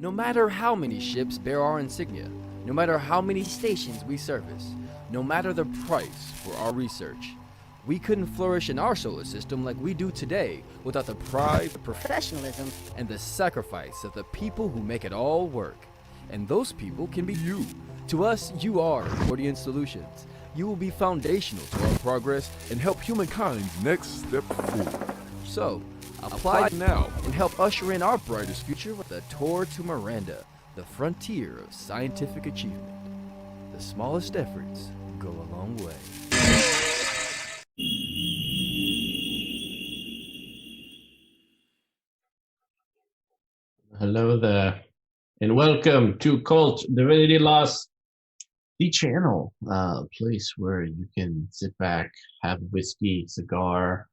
No matter how many ships bear our insignia, no matter how many stations we service, no matter the price for our research, we couldn't flourish in our solar system like we do today without the pride, the professionalism, and the sacrifice of the people who make it all work. And those people can be you. To us, you are Gordian Solutions. You will be foundational to our progress and help humankind's next step forward. So, apply now and help usher in our brightest future with a tour to Miranda, the frontier of scientific achievement. The smallest efforts go a long way. Hello there, and welcome to KULT, Divinity Lost, the channel, place where you can sit back, have a whiskey, cigar,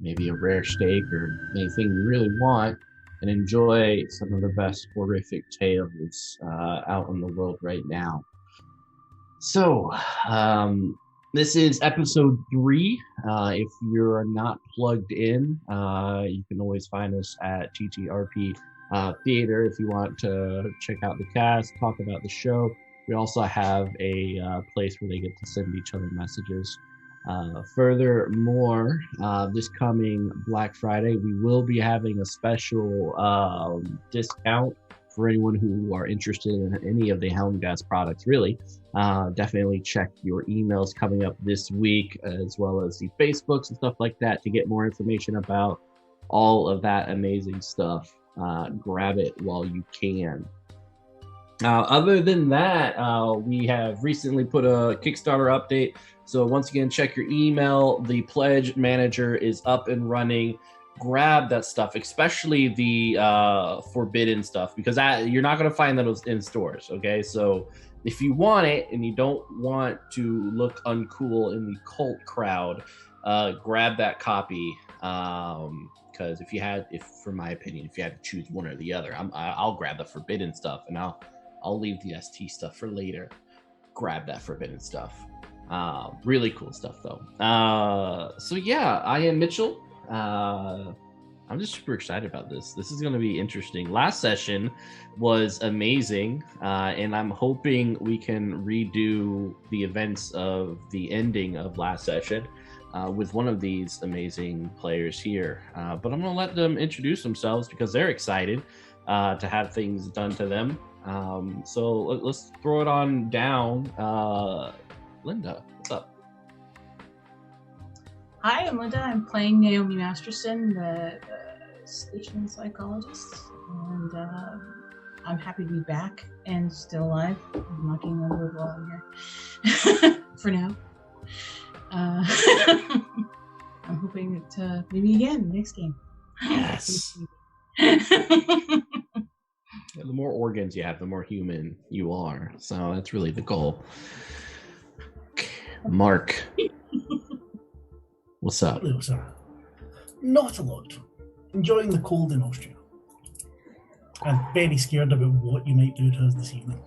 maybe a rare steak or anything you really want, and enjoy some of the best horrific tales out in the world right now. So, this is episode 3. If you're not plugged in, you can always find us at TTRP Theater if you want to check out the cast, talk about the show. We also have a place where they get to send each other messages. Furthermore, this coming Black Friday, we will be having a special discount for anyone who are interested in any of the Helmgas products, really. Definitely check your emails coming up this week, as well as the Facebooks and stuff like that to get more information about all of that amazing stuff. Grab it while you can. Other than that, we have recently put a Kickstarter update. So once again, check your email. The pledge manager is up and running. Grab that stuff, especially the forbidden stuff, because you're not going to find those in stores. Okay, so if you want it and you don't want to look uncool in the cult crowd, grab that copy. Because for my opinion, if you had to choose one or the other, I'll grab the forbidden stuff, and I'll leave the ST stuff for later. Grab that forbidden stuff. Really cool stuff though. So yeah, I am Mitchell. I'm just super excited about this. This is going to be interesting. Last session was amazing, and I'm hoping we can redo the events of the ending of last session with one of these amazing players here. But I'm going to let them introduce themselves because they're excited to have things done to them. So let's throw it on down. Linda, what's up? Hi, I'm Linda. I'm playing Naomi Masterson, the station psychologist, and I'm happy to be back and still alive. I'm knocking on wood while I'm here for now. I'm hoping that maybe again next game. Yes. The more organs you have, the more human you are. So that's really the goal. Mark. What's up? Hello, sir. Not a lot. Enjoying the cold in Austria. I'm very scared about what you might do to us this evening.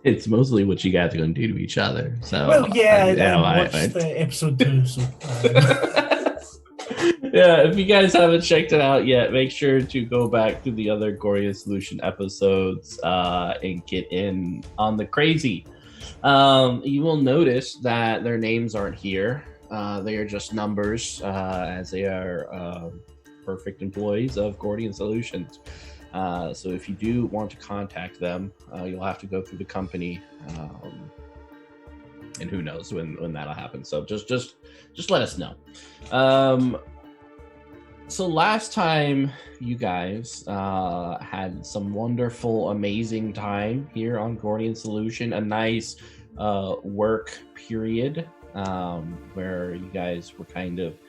It's mostly what you guys are going to do to each other. So well, yeah, I watched the episode 2, so... Yeah, if you guys haven't checked it out yet, make sure to go back to the other Gordian Solution episodes and get in on the crazy. You will notice that their names aren't here. They are just numbers, as they are perfect employees of Gordian Solutions. So if you do want to contact them, you'll have to go through the company, and who knows when that'll happen. So just let us know. So last time you guys had some wonderful, amazing time here on Gordian Solution, a nice work period. Where you guys were kind of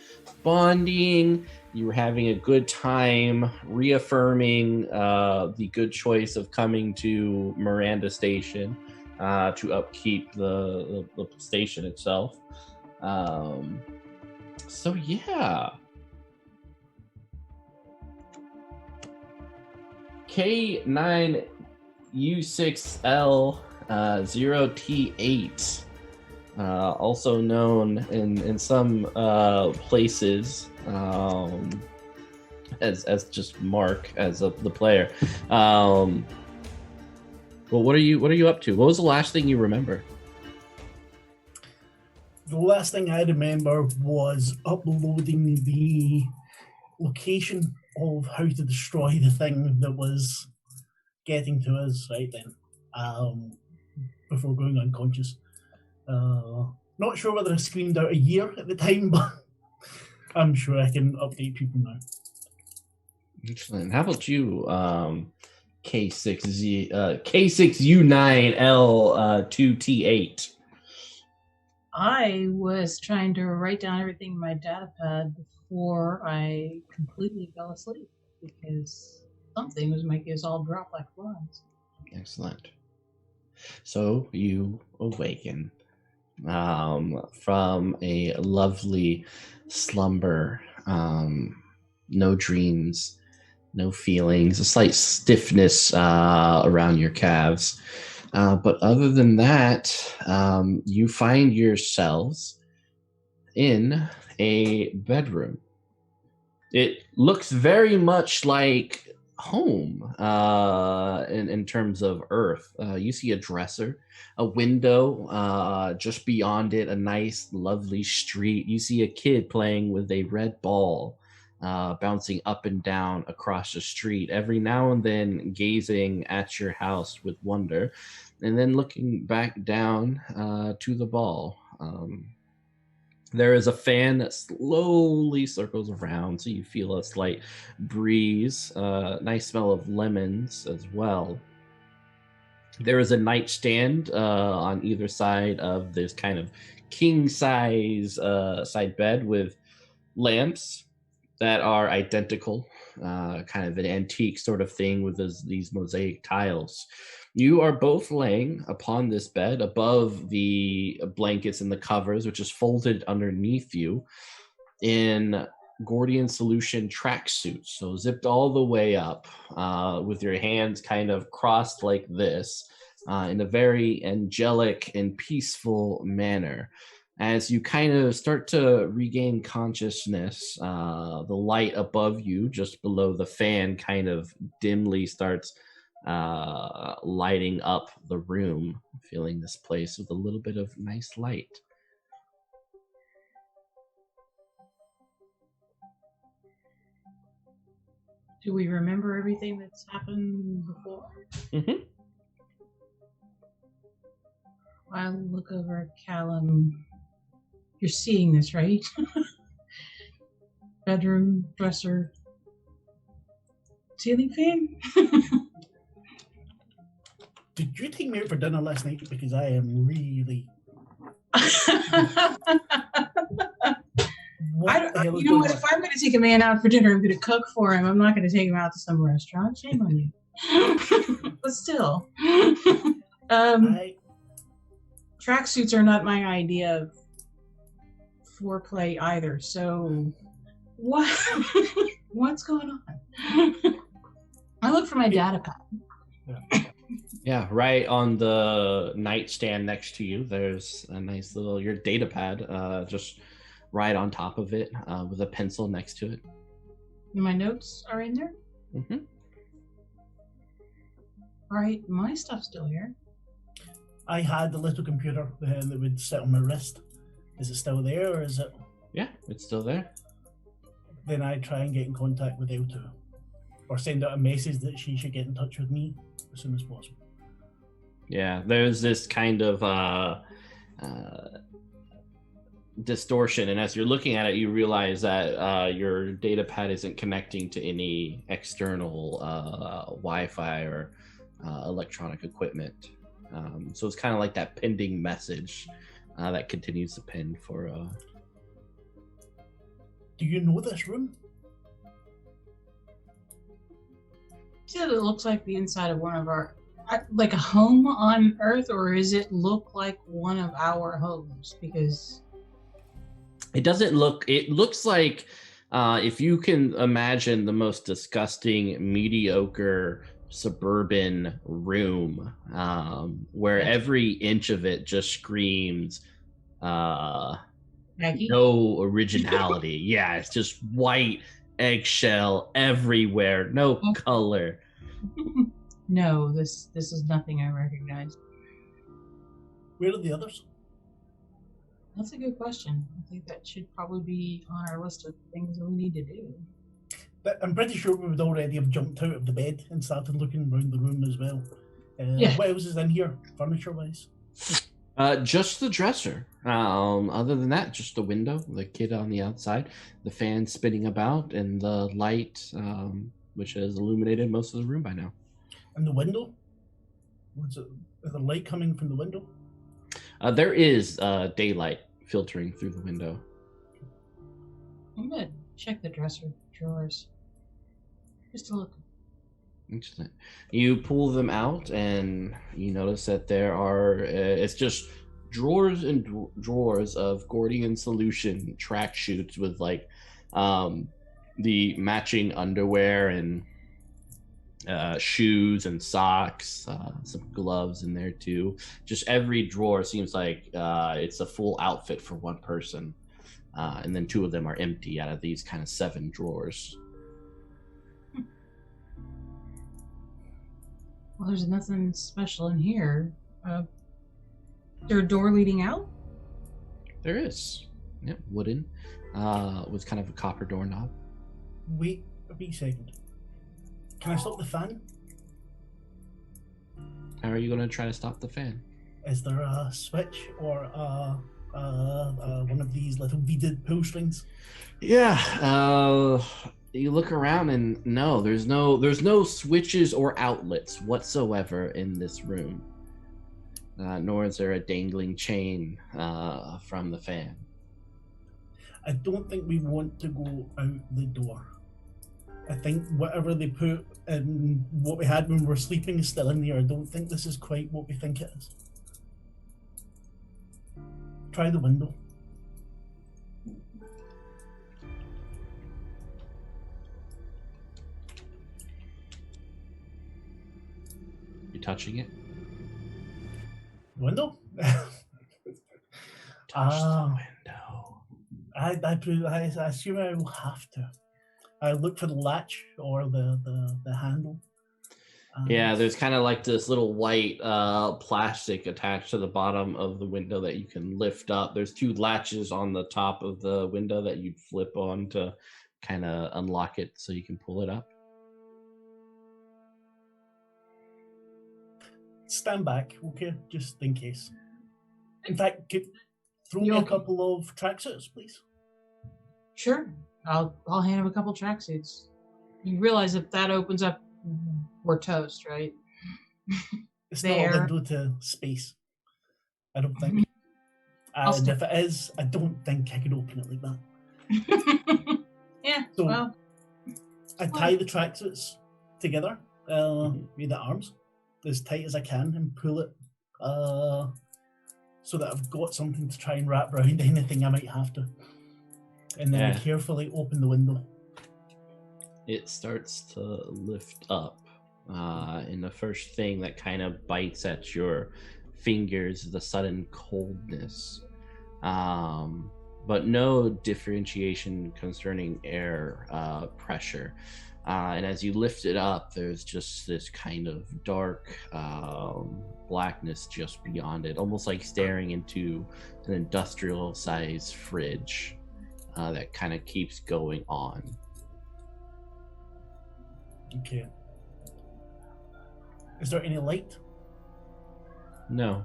bonding, you were having a good time, reaffirming the good choice of coming to Miranda Station to upkeep the station itself. So yeah. K9U6L 0T8. Also known in some places as just Mark as the player. Well, what are you up to? What was the last thing you remember? The last thing I remember was uploading the location of how to destroy the thing that was getting to us right then, before going unconscious. Not sure whether I screamed out a year at the time, but I'm sure I can update people now. Excellent. How about you, K6U9L2T8? I was trying to write down everything in my data pad before I completely fell asleep because something was making us all drop like flies. Excellent. So you awaken from a lovely slumber. No dreams, no feelings, a slight stiffness around your calves. But other than that, you find yourselves in a bedroom. It looks very much like home in terms of Earth. You see a dresser, a window, just beyond it, a nice, lovely street. You see a kid playing with a red ball, bouncing up and down across the street, every now and then gazing at your house with wonder, and then looking back down to the ball. There is a fan that slowly circles around, so you feel a slight breeze, nice smell of lemons as well. There is a nightstand on either side of this kind of king-size side bed with lamps that are identical, kind of an antique sort of thing with these mosaic tiles. You are both laying upon this bed above the blankets and the covers, which is folded underneath you in Gordian Solution tracksuits. So zipped all the way up with your hands kind of crossed like this in a very angelic and peaceful manner. As you kind of start to regain consciousness, the light above you, just below the fan, kind of dimly starts lighting up the room, filling this place with a little bit of nice light. Do we remember everything that's happened before? Mm-hmm. I look over at Callum. You're seeing this, right? Bedroom, dresser, ceiling fan? Did you take me out for dinner last night? Because I am really... You know what? If I'm going to take a man out for dinner, I'm going to cook for him. I'm not going to take him out to some restaurant. Shame on you. But still. Tracksuits are not my idea of foreplay either. So, what's going on? I look for my data pad. Yeah, right on the nightstand next to you, there's a nice little your data pad, just right on top of it, with a pencil next to it. My notes are in there? Mm-hmm. All right, my stuff's still here. I had the little computer that would sit on my wrist. Is it still there, or is it? Yeah, it's still there. Then I try and get in contact with L2, or send out a message that she should get in touch with me as soon as possible. Yeah, there's this kind of distortion, and as you're looking at it, you realize that your data pad isn't connecting to any external Wi-Fi or electronic equipment. So it's kind of like that pending message that continues to pin for... Do you know this room? See that it looks like the inside of one of our... like a home on Earth, or is it look like one of our homes? Because... It doesn't look... It looks like, if you can imagine the most disgusting, mediocre suburban room, where every inch of it just screams Maggie? no originality. Yeah, it's just white, eggshell everywhere, no color. No, this is nothing I recognize. Where are the others? That's a good question. I think that should probably be on our list of things that we need to do. But I'm pretty sure we would already have jumped out of the bed and started looking around the room as well. Yeah. What else is in here, furniture-wise? Just the dresser. Other than that, just the window, the kid on the outside, the fan spinning about, and the light, which has illuminated most of the room by now. And the window? Is the light coming from the window? There is daylight filtering through the window. I'm gonna check the dresser drawers. Just to look. Interesting. You pull them out, and you notice that there are. It's just drawers and drawers of Gordian Solution track shoots with like the matching underwear and shoes and socks, some gloves in there too. Just every drawer seems like it's a full outfit for one person, and then 2 of them are empty out of these kind of 7 drawers. Well, there's nothing special in here. Is there a door leading out? There is. Yep, wooden, with kind of a copper doorknob. Wait a wee second. Can I stop the fan? How are you going to try to stop the fan? Is there a switch or one of these little beaded pull strings? Yeah, you look around and no, there's no switches or outlets whatsoever in this room. Nor is there a dangling chain from the fan. I don't think we want to go out the door. I think whatever they put in what we had when we were sleeping is still in there. I don't think this is quite what we think it is. Try the window. You touching it? Window? Touch the window. I assume I will have to. I look for the latch or the handle. Yeah, there's kind of like this little white plastic attached to the bottom of the window that you can lift up. There's 2 latches on the top of the window that you'd flip on to kind of unlock it so you can pull it up. Stand back, okay, just in case. In fact, throw me You a okay? couple of tracksuits, please. Sure. I'll hand him a couple tracksuits. You realize if that opens up, we're toast, right? It's not a There. window to space. I don't think. I'll And stick- if it is, I don't think I could open it like that. Yeah, So- well, I tie the tracksuits together with the arms as tight as I can and pull it so that I've got something to try and wrap around anything I might have to. And then I Yeah. carefully open the window. It starts to lift up. And the first thing that kind of bites at your fingers is the sudden coldness. But no differentiation concerning air pressure. And as you lift it up, there's just this kind of dark blackness just beyond it, almost like staring into an industrial-sized fridge that kind of keeps going on. Okay. Is there any light? No.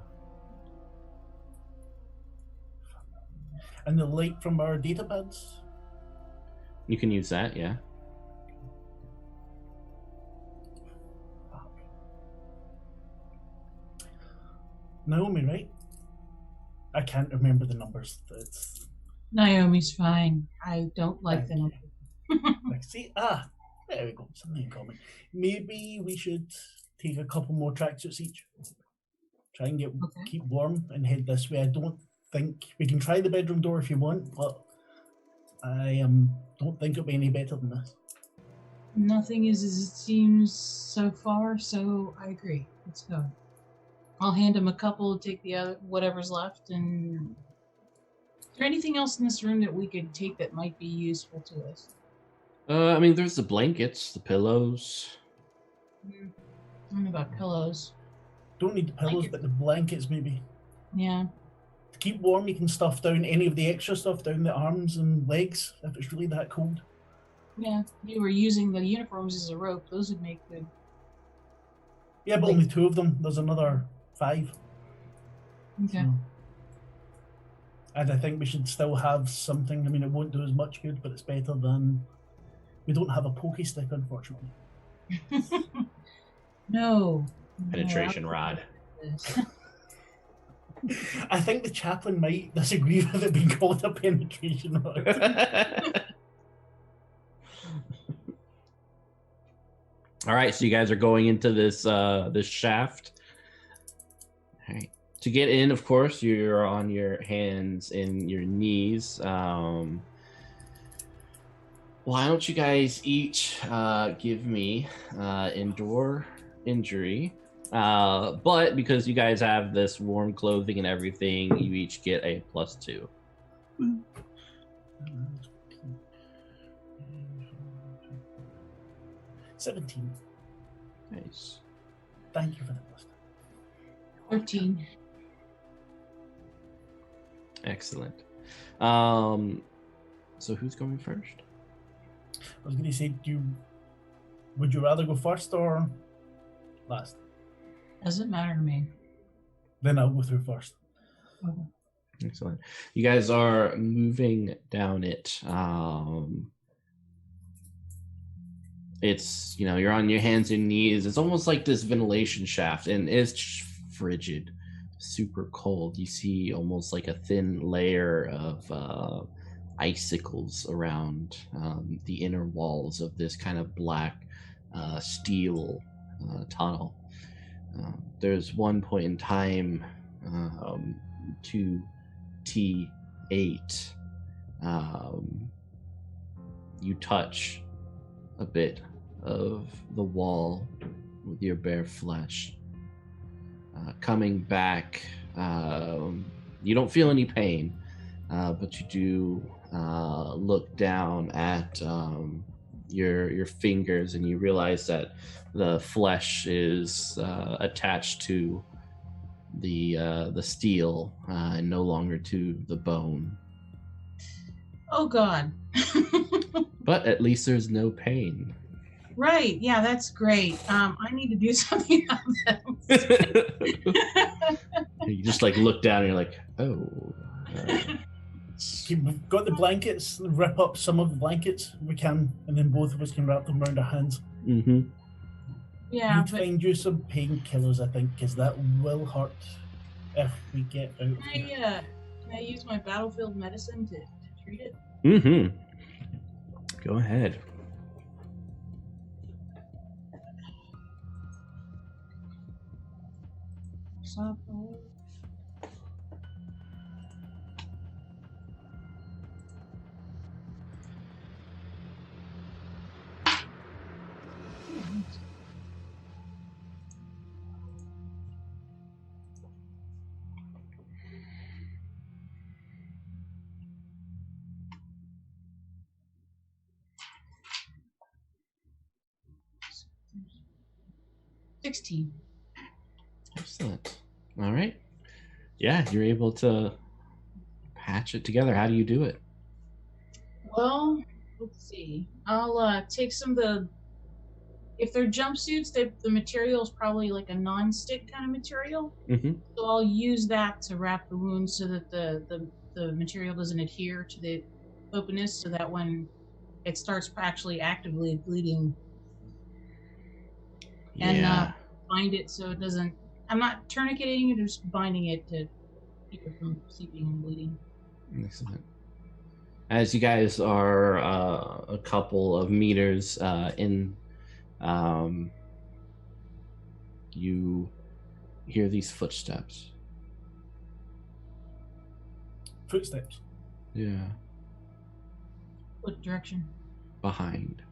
And the light from our data pads? You can use that, yeah. Naomi, right? I can't remember the numbers. It's Naomi's fine. I don't like Thank them. like, see, there we go, something in common. Maybe we should take a couple more tracksuits each. Try and Okay. keep warm and head this way. I don't think we can try the bedroom door if you want, but I don't think it'll be any better than this. Nothing is as it seems so far, so I agree. Let's go. I'll hand him a couple, take the other, whatever's left, and is there anything else in this room that we could take that might be useful to us? I mean, there's the blankets, the pillows. I don't know about pillows. Don't need the pillows, but the blankets maybe. Yeah. To keep warm, you can stuff down any of the extra stuff down the arms and legs if it's really that cold. Yeah. If you were using the uniforms as a rope, those would make good. Yeah, but Like- only 2 of them. There's another 5. Okay. So. And I think we should still have something. I mean, it won't do as much good, but it's better than. We don't have a pokey stick, unfortunately. No. Penetration rod. I think the chaplain might disagree with it being called a penetration rod. All right, so you guys are going into this this shaft. All right. To get in, of course, you're on your hands and your knees. Why don't you guys each give me endure injury? But because you guys have this warm clothing and everything, you each get a +2. 17. Nice. Thank you for that list. 13. Excellent. So who's going first? I was going to say, would you rather go first or last? Doesn't matter to me. Then I'll go through first. Excellent. You guys are moving down it. It's, you're on your hands and knees. It's almost like this ventilation shaft, and it's frigid, super cold. You see almost like a thin layer of icicles around the inner walls of this kind of black steel tunnel. There's one point in time, 2T8, you touch a bit of the wall with your bare flesh. Coming back, you don't feel any pain, but you do look down at your fingers, and you realize that the flesh is attached to the steel and no longer to the bone. Oh God. But at least there's no pain. Right. Yeah, that's great. I need to do something about that. You just look down and you're like, oh. We've got the blankets. Rip up some of the blankets if we can, and then both of us can wrap them around our hands. Mm-hmm. Yeah, Need to find you some painkillers, I think, because that will hurt if we get out of here. Can I use my battlefield medicine to treat it? Mm-hmm. Go ahead. $16. Excellent. All right. Yeah, you're able to patch it together. How do you do it? Well, let's see. I'll take some of the. If they're jumpsuits, the material is probably like a non-stick kind of material. Mm-hmm. So I'll use that to wrap the wound so that the material doesn't adhere to the openness, so that when it starts actually actively bleeding, and bind it so it doesn't. I'm not tourniqueting it, just binding it to keep it from seeping and bleeding. Excellent. As you guys are a couple of meters in, you hear these footsteps. Footsteps. Yeah. What direction? Behind.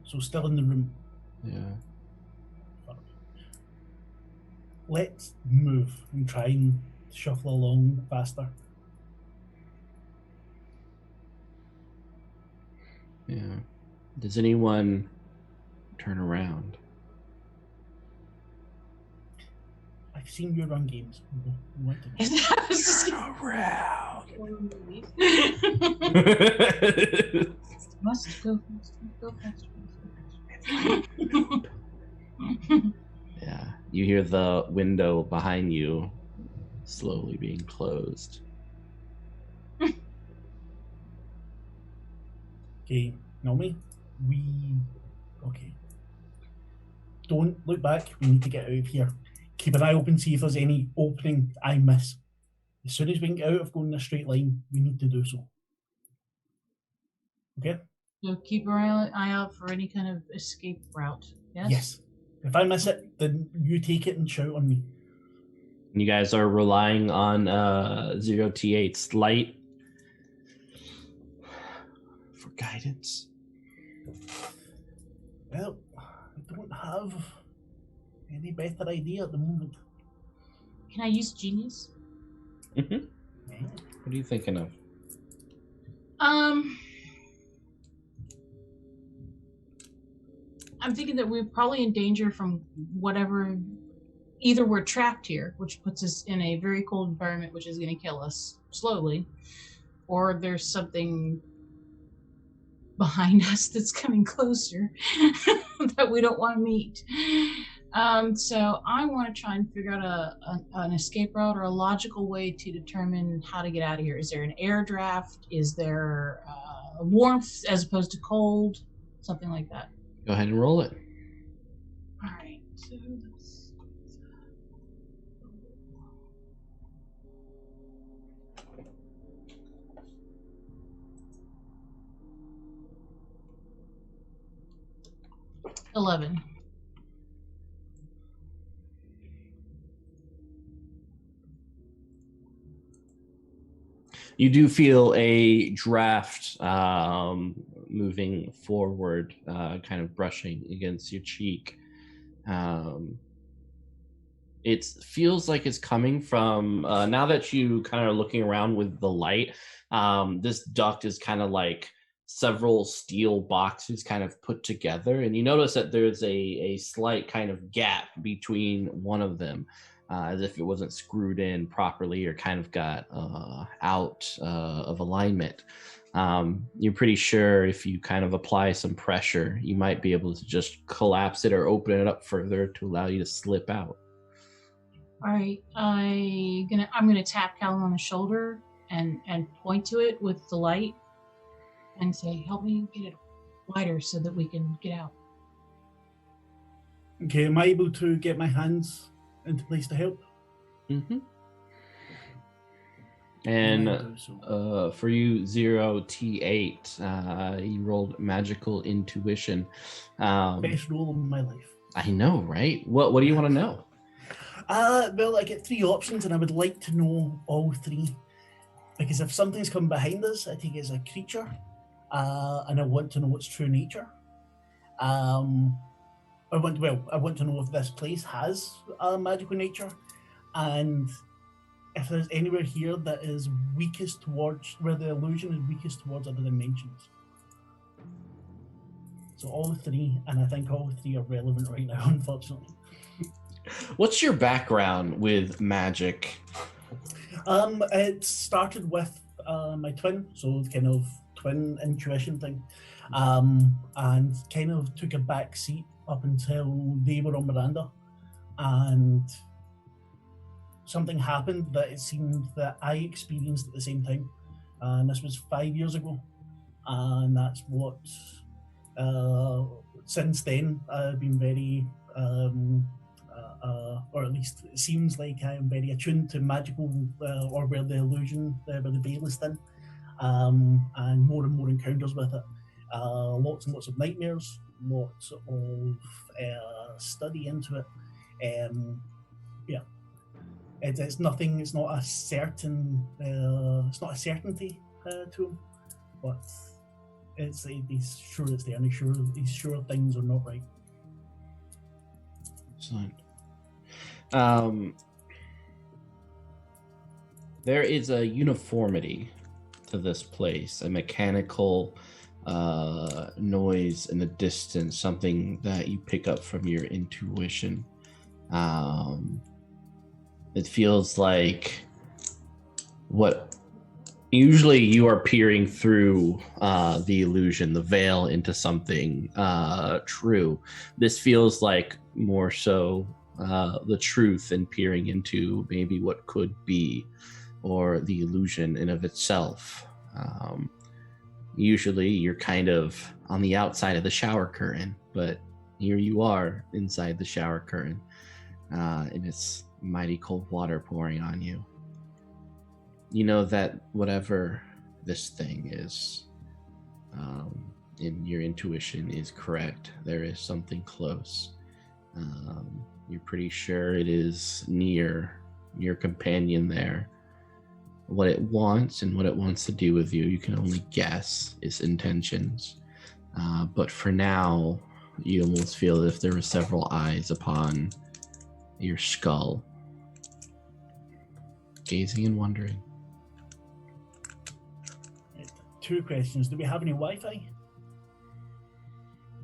So still in the room. Yeah. Let's move and try and shuffle along faster. Yeah. Yeah. Does anyone turn around? I've seen you run games. We want to know. I was just Around. must go faster. Yeah. You hear the window behind you slowly being closed. Okay, Naomi, okay. Don't look back. We need to get out of here. Keep an eye open, see if there's any opening I miss. As soon as we can get out of going in a straight line, we need to do so. Okay? So keep an eye out for any kind of escape route. Yes? Yes. If I miss it, then you take it and shout on me. You guys are relying on 0T8's light for guidance. Well, I don't have any better idea at the moment. Can I use genius? Mm-hmm. What are you thinking of? I'm thinking that we're probably in danger from whatever. Either we're trapped here, which puts us in a very cold environment, which is going to kill us slowly, or there's something behind us that's coming closer that we don't want to meet. So I want to try and figure out an escape route or a logical way to determine how to get out of here. Is there an air draft? Is there warmth as opposed to cold? Something like that. Go ahead and roll it. All right. So that's 11. You do feel a draft moving forward, kind of brushing against your cheek. It feels like it's coming from, now that you kind of looking around with the light, this duct is kind of like several steel boxes kind of put together. And you notice that there's a slight kind of gap between one of them. As if it wasn't screwed in properly or kind of got out of alignment. You're pretty sure if you kind of apply some pressure, you might be able to just collapse it or open it up further to allow you to slip out. All right, I'm gonna tap Callum on the shoulder and point to it with the light and say, "Help me get it wider so that we can get out." Okay, am I able to get my hands into place to help? Mm-hmm. And for you, 0T8, you rolled magical intuition. Best roll of my life. I know, right? What do you want to know? Well, I get 3 options, and I would like to know all 3, because if something's come behind us, I take it as a creature, and I want to know its true nature. I want to know if this place has a magical nature, and if there's anywhere here that is weakest towards, where the illusion is weakest towards other dimensions. So all 3, and I think all 3 are relevant right now, unfortunately. What's your background with magic? It started with my twin, so kind of twin intuition thing, and kind of took a back seat up until they were on Miranda, and something happened that it seemed that I experienced at the same time, and this was 5 years ago, and that's what since then I've been very or at least it seems like I'm very attuned to magical or where the illusion, where the veil is thin, and more encounters with it, lots and lots of nightmares, lots of study into it. Yeah, it's nothing. It's not a certain. It's not a certainty to him, but he's sure it's there, and he's sure things are not right. Excellent. There is a uniformity to this place, a mechanical noise in the distance, something that you pick up from your intuition. It feels like what usually you are peering through the illusion, the veil, into something true. This feels like more so the truth and peering into maybe what could be, or the illusion in of itself. Usually you're kind of on the outside of the shower curtain, but here you are inside the shower curtain, and it's mighty cold water pouring on you. You know that whatever this thing is, in your intuition is correct. There is something close. You're pretty sure it is near your companion there. What it wants and what it wants to do with you can only guess its intentions. But for now, you almost feel as if there were several eyes upon your skull, gazing and wondering. Two questions. Do we have any Wi-Fi?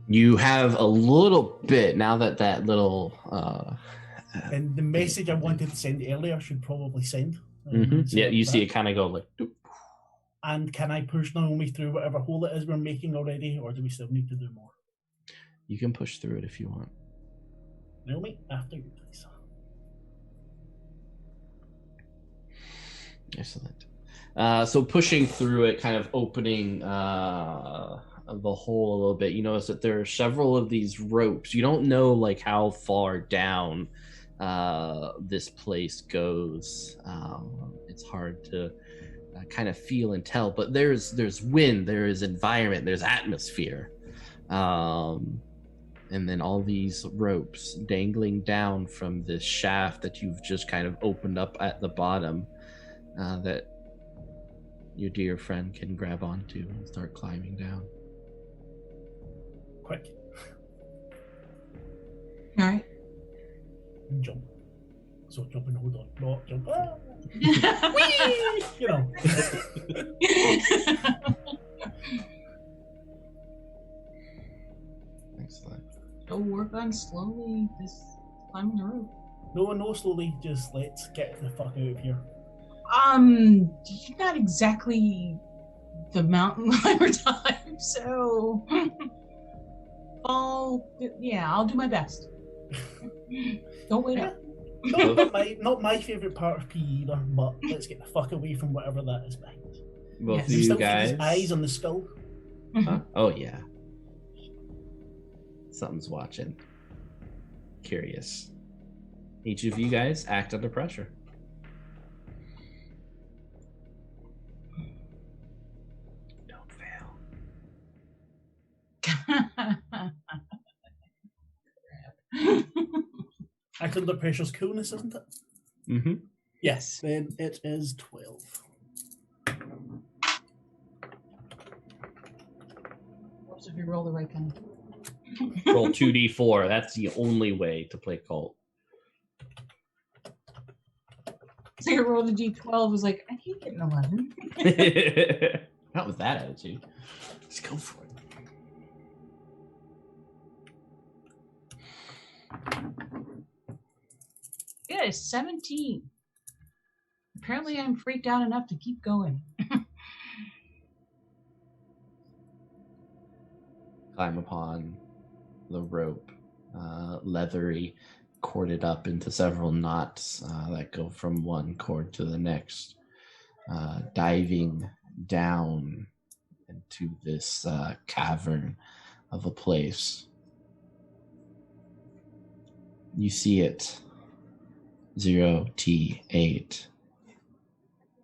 You have a little bit now that little... and the message I wanted to send earlier should probably send. So yeah, you see it kind of go like... Doop. And can I push Naomi through whatever hole it is we're making already, or do we still need to do more? You can push through it if you want. Naomi, after you, please. Excellent. So pushing through it, kind of opening the hole a little bit, you notice that there are several of these ropes. You don't know like how far down this place goes. It's hard to kind of feel and tell, but there's wind, there is environment, there's atmosphere, and then all these ropes dangling down from this shaft that you've just kind of opened up at the bottom, that your dear friend can grab onto and start climbing down. Quick. All right. Jump. So jump and hold on. No, jump. Ah! You know. Excellent. Go work on slowly just climbing the rope. No, slowly. Just let's get the fuck out of here. You're not exactly the mountain climber type, so I'll do my best. Don't wait up. Not my favourite part of PE either, but let's get the fuck away from whatever that is behind us. Both Yes. of you Still guys. his eyes on the skull. Huh? Oh yeah. Something's watching. Curious. Each of you guys act under pressure. Don't fail. Act under pressure's coolness, isn't it? Mm-hmm. Yes. Then it is 12. Whoops, if you roll the right kind. Roll 2d4. That's the only way to play Cult. So you rolled a d12, was like, I can't get an 11. Not with that attitude. Just go for it. Yeah, it's 17. Apparently I'm freaked out enough to keep going. Climb upon the rope, leathery, corded up into several knots that go from one cord to the next, diving down into this cavern of a place. You see it, 0T8.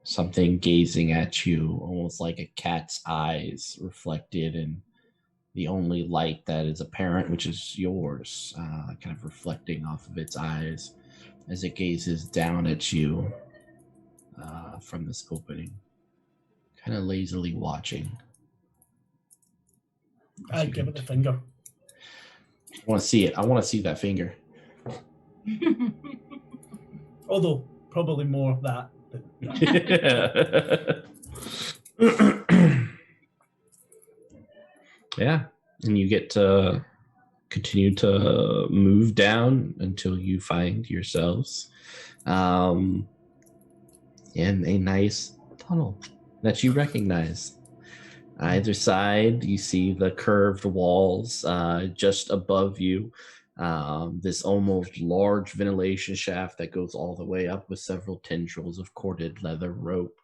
Something gazing at you, almost like a cat's eyes reflected in the only light that is apparent, which is yours, kind of reflecting off of its eyes as it gazes down at you from this opening, kind of lazily watching. I give it the finger. I want to see it. I want to see that finger. Although, probably more of that. Yeah, and you get to continue to move down until you find yourselves in a nice tunnel that you recognize. Either side, you see the curved walls just above you. This almost large ventilation shaft that goes all the way up with several tendrils of corded leather rope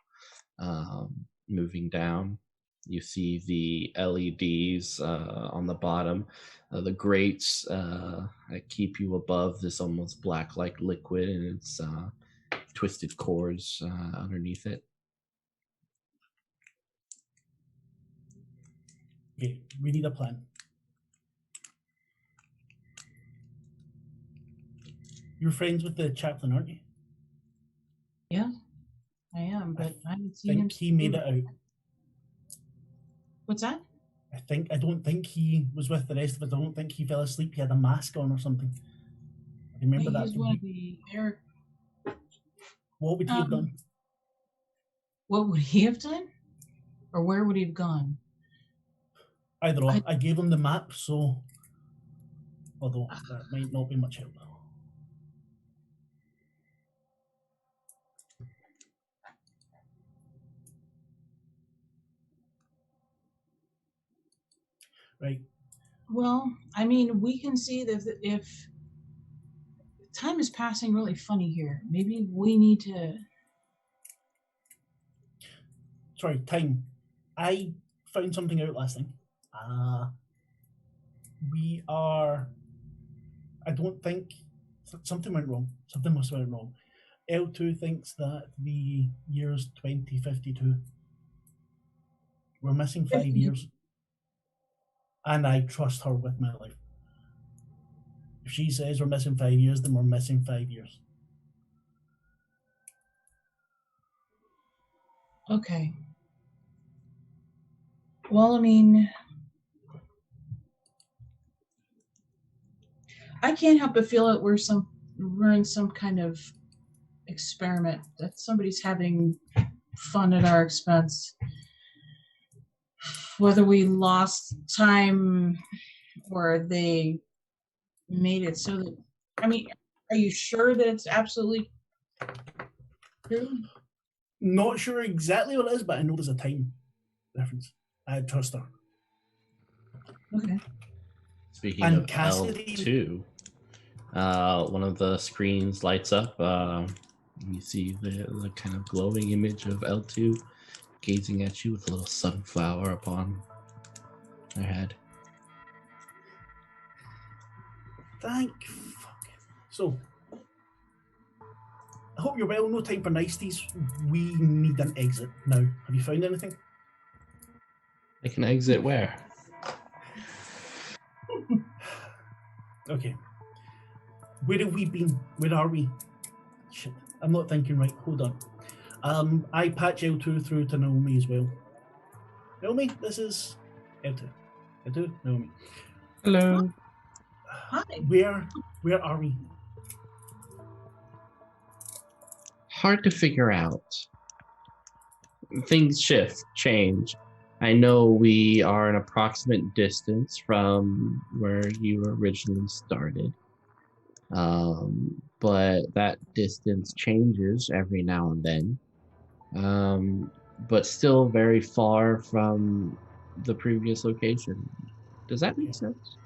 moving down. You see the LEDs on the bottom, the grates that keep you above this almost black-like liquid, and its twisted cords underneath it. Okay, we need a plan. You're friends with the chaplain, aren't you? Yeah, I am, but I haven't I seen him. think he made it out. What's that? I don't think he was with the rest of us. I don't think he fell asleep. He had a mask on or something. I remember that. He's one of the air. What would he have done? What would he have done? Or where would he have gone? Either or. I gave him the map, so although that might not be much help. Right. Well, I mean, we can see that if time is passing really funny here, maybe we need to. Sorry, time. I found something out last time. We are. I don't think something went wrong. Something must have went wrong. L2 thinks that the year's 2052. We're missing 5 years. And I trust her with my life. If she says we're missing 5 years, then we're missing 5 years. Okay. Well, I mean, I can't help but feel that we're in some kind of experiment, that somebody's having fun at our expense. Whether we lost time or they made it so that, I mean, are you sure that it's absolutely true? Not sure exactly what it is, but I know there's a time difference. I trust her. Okay. Speaking And of Cassidy- L2, one of the screens lights up. You see the kind of glowing image of L2 gazing at you with a little sunflower upon their head. Thank fucking. So, I hope you're well. No time for niceties. We need an exit now. Have you found anything? I can exit where? Okay. Where have we been? Where are we? Shit. I'm not thinking right. Hold on. I patch L2 through to Naomi as well. Naomi, this is L2. L2, Naomi. Hello. Hi. Where are we? Hard to figure out. Things change. I know we are an approximate distance from where you originally started. But that distance changes every now and then. But still very far from the previous location. Does that make sense?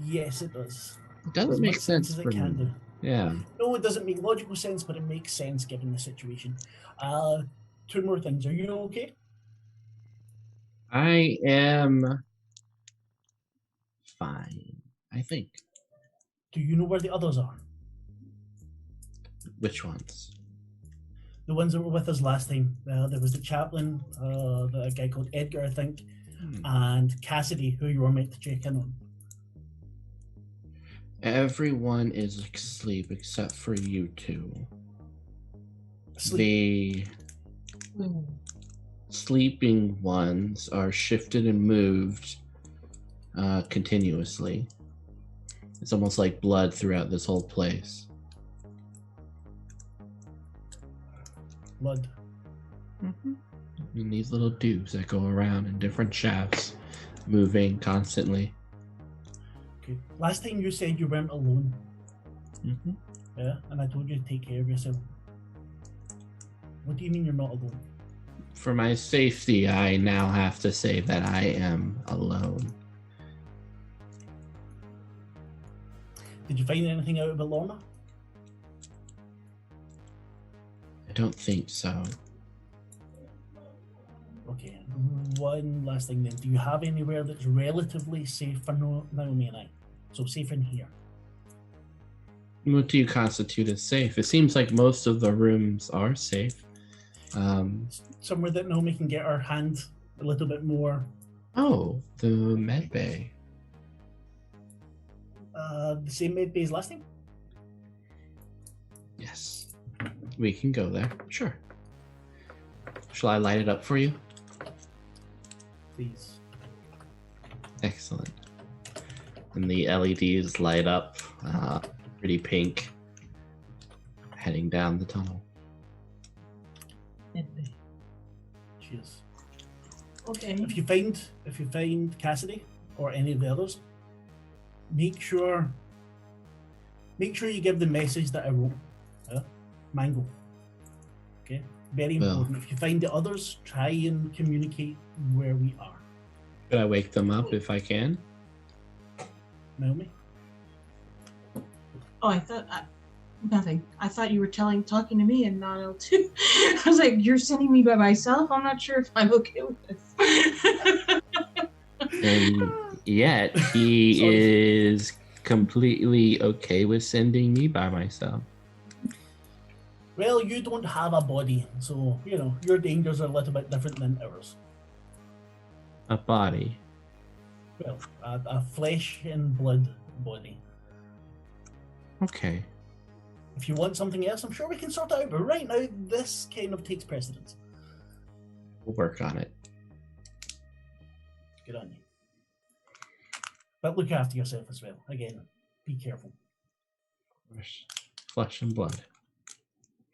Yes, it does. It does As make much sense sense as for it can me. do. Yeah. No, it doesn't make logical sense, but it makes sense given the situation. Two more things. Are you okay? I am fine, I think. Do you know where the others are? Which ones? The ones that were with us last time. There was the chaplain, a guy called Edgar, I think, and Cassidy, who you were meant to check in on. Everyone is asleep except for you two. Sleep. The sleeping ones are shifted and moved continuously. It's almost like blood throughout this whole place. Blood. And these little tubes that go around in different shafts moving constantly. Okay. Last time you said you weren't alone. Mm-hmm. Yeah, and I told you to take care of yourself. What do you mean you're not alone? For my safety, I now have to say that I am alone. Did you find anything out about Lorna? I don't think so. Okay, one last thing then. Do you have anywhere that's relatively safe for Naomi and I? So safe in here. What do you constitute as safe? It seems like most of the rooms are safe. Somewhere that Naomi can get her hand a little bit more. Oh, the med bay. The same med bay as last time? Yes. We can go there. Sure. Shall I light it up for you? Please. Excellent. And the LEDs light up pretty pink, heading down the tunnel. Cheers. Okay. If you find Cassidy or any of the others, make sure you give the message that I wrote. Mango. Okay? Very Well. important. If you find the others, try and communicate where we are. Could I wake them up if I can? Naomi? Oh, I thought nothing. I thought you were talking to me and not L2. I was like, you're sending me by myself? I'm not sure if I'm okay with this. And yet he is completely okay with sending me by myself. Well, you don't have a body, so, your dangers are a little bit different than ours. A body. Well, a flesh and blood body. Okay. If you want something else, I'm sure we can sort it out, but right now, this kind of takes precedence. We'll work on it. Good on you. But look after yourself as well. Again, be careful. Flesh and blood.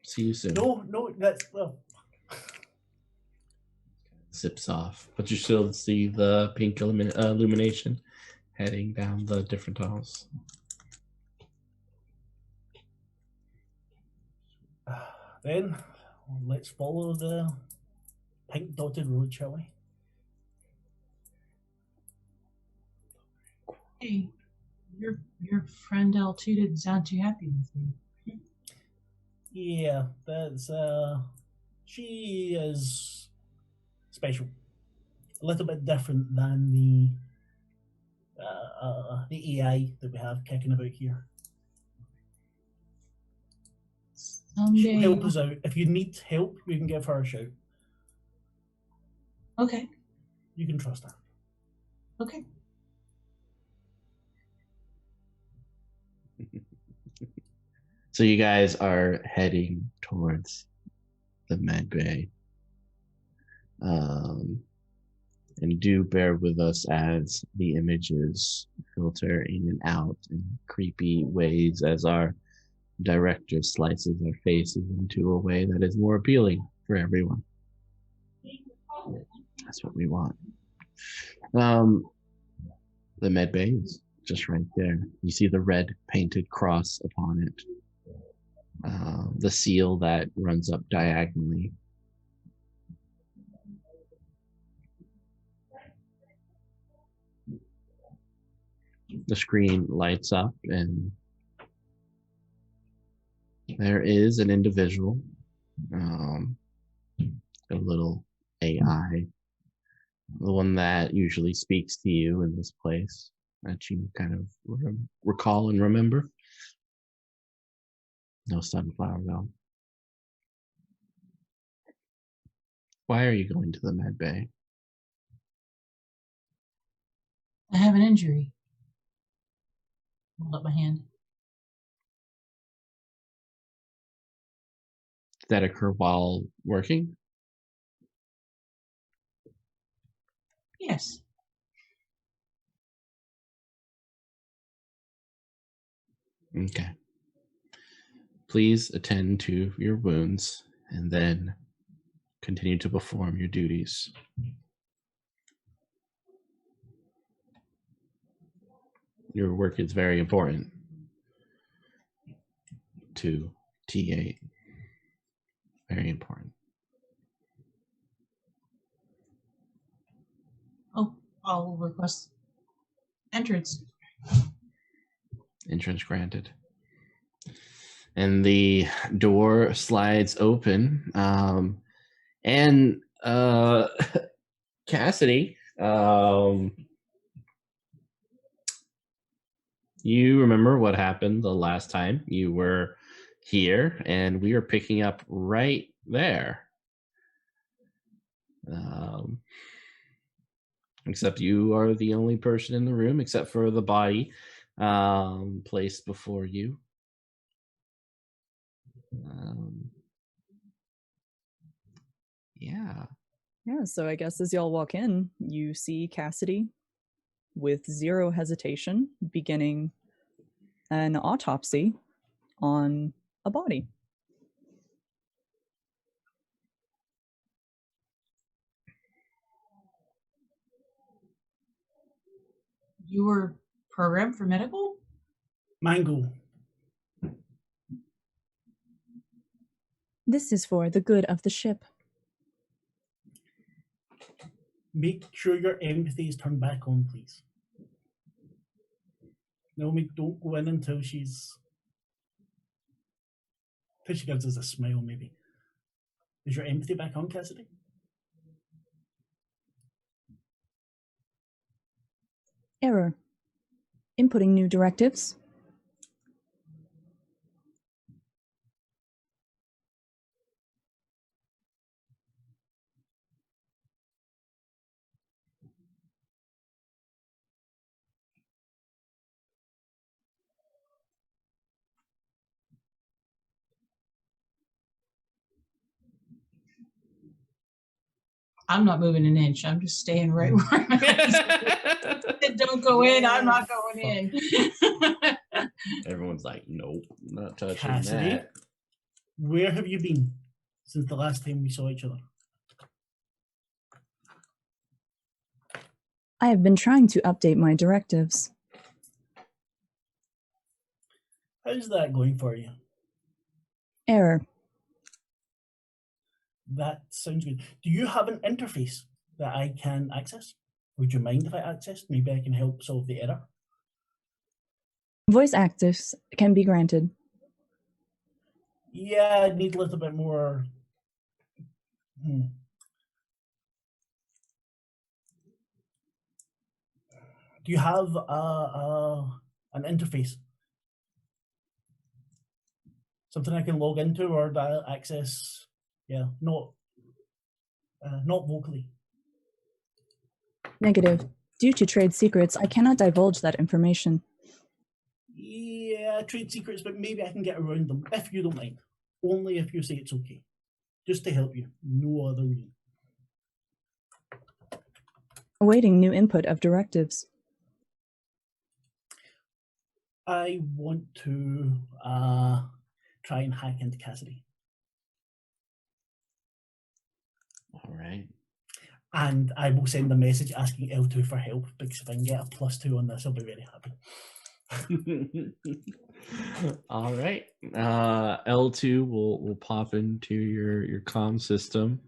See you soon. No, that's, well... Zips off, but you still see the pink illumination heading down the different tunnels. Then, let's follow the pink dotted road, shall we? Hey, your friend L2 didn't sound too happy with me. Yeah, that's, she is special. A little bit different than the AI that we have kicking about here. Someday. She'll help us out. If you need help, we can give her a shout. Okay. You can trust her. Okay. So you guys are heading towards the med bay. And do bear with us as the images filter in and out in creepy ways as our director slices our faces into a way that is more appealing for everyone. That's what we want. The med bay is just right there. You see the red painted cross upon it. The seal that runs up diagonally. The screen lights up and there is an individual, a little AI, the one that usually speaks to you in this place that you kind of recall and remember. No sunflower though. Why are you going to the med bay? I have an injury. Hold up my hand. Did that occur while working? Yes. Okay. Please attend to your wounds and then continue to perform your duties. Your work is very important to T8. Very important. Oh, I'll request entrance. Entrance granted. And the door slides open. And Cassidy, you remember what happened the last time you were here, and we are picking up right there. Except you are the only person in the room, except for the body placed before you. Yeah. Yeah, so I guess as y'all walk in, you see Cassidy with zero hesitation beginning an autopsy on a body. You were programmed for medical? Mango. This is for the good of the ship. Make sure your empathy is turned back on, please. Naomi, don't go in until she gives us a smile, maybe. Is your empathy back on, Cassidy? Error. Inputting new directives. I'm not moving an inch. I'm just staying right where I'm at. Don't go in. I'm not going in. Everyone's like, nope, not touching Cassidy, that. where have you been since the last time we saw each other? I have been trying to update my directives. How's that going for you? Error. That sounds good. Do you have an interface that I can access? Would you mind if I accessed? Maybe I can help solve the error. Voice actives can be granted. Yeah, I need a little bit more. Do you have an interface? Something I can log into or dial access? Yeah, not vocally. Negative. Due to trade secrets, I cannot divulge that information. Yeah, trade secrets, but maybe I can get around them if you don't mind. Only if you say it's okay. Just to help you. No other reason. Awaiting new input of directives. I want to try and hack into Cassidy. All right. And I will send a message asking L2 for help, because if I can get a +2 on this, I'll be very happy. All right. L2 will pop into your comm system.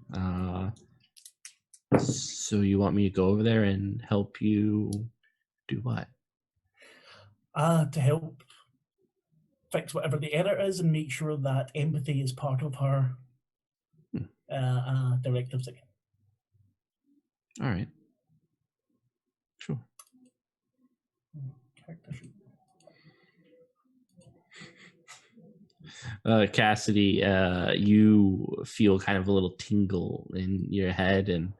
So you want me to go over there and help you do what? To help fix whatever the error is and make sure that empathy is part of her directives again. All right. Sure. Character sheet. Cassidy, you feel kind of a little tingle in your head, and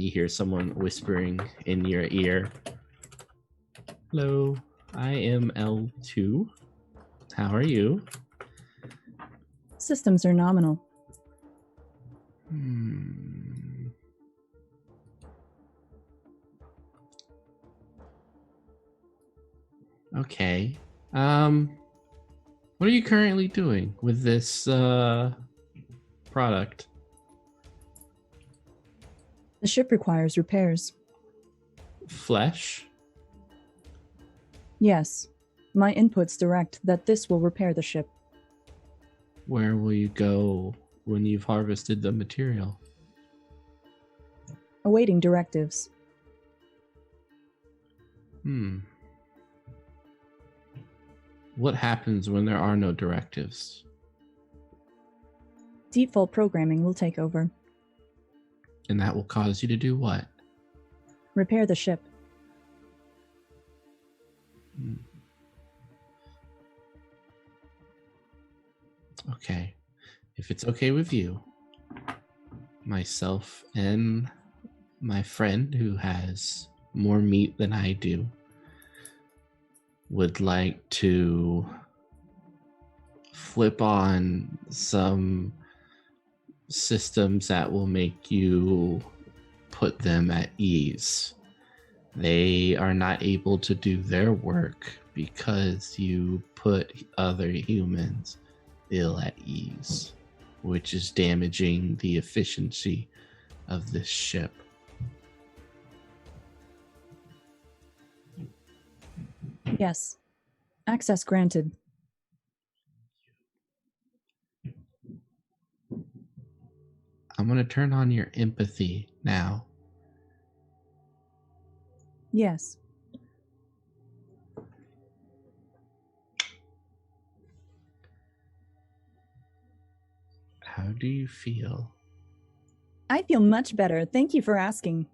you hear someone whispering in your ear. Hello, I am L2. How are you? Systems are nominal. Okay. What are you currently doing with this product? The ship requires repairs. Flesh? Yes. My inputs direct that this will repair the ship. Where will you go when you've harvested the material? Awaiting directives. What happens when there are no directives? Default programming will take over. And that will cause you to do what? Repair the ship. Okay. If it's okay with you, myself and my friend who has more meat than I do would like to flip on some systems that will make you put them at ease. They are not able to do their work because you put other humans ill at ease, which is damaging the efficiency of this ship. Yes. Access granted. I'm going to turn on your empathy now. Yes. How do you feel? I feel much better. Thank you for asking.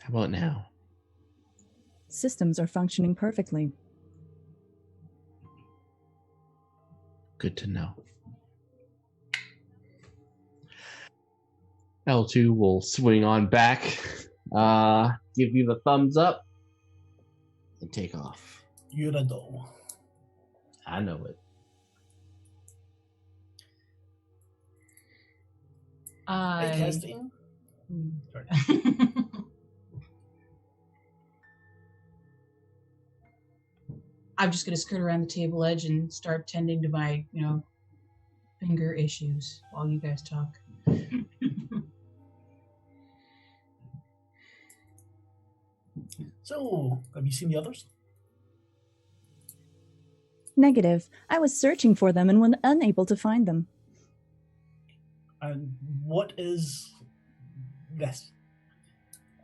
How about now? Systems are functioning perfectly. Good to know. L2 will swing on back, give you the thumbs up, and take off. You're a doll. I know it. Hey, Kirsty. Sorry. I'm just going to skirt around the table edge and start tending to my, finger issues while you guys talk. So, have you seen the others? Negative. I was searching for them and was unable to find them. And what is this?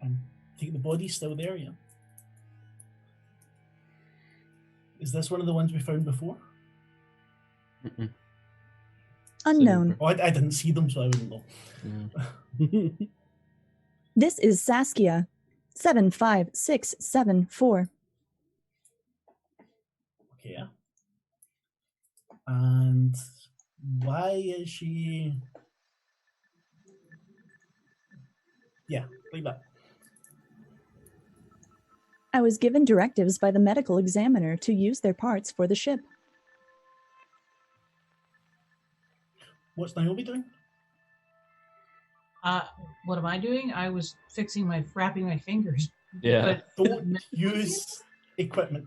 And I think the body's still there, yeah? Is this one of the ones we found before? Mm-mm. Unknown. Oh, I didn't see them, so I wouldn't know. Yeah. This is Saskia. 75674. Okay, yeah. And why is she... Yeah, like that. I was given directives by the medical examiner to use their parts for the ship. What's Naomi doing? What am I doing? I was wrapping my fingers. Yeah. But Don't use equipment.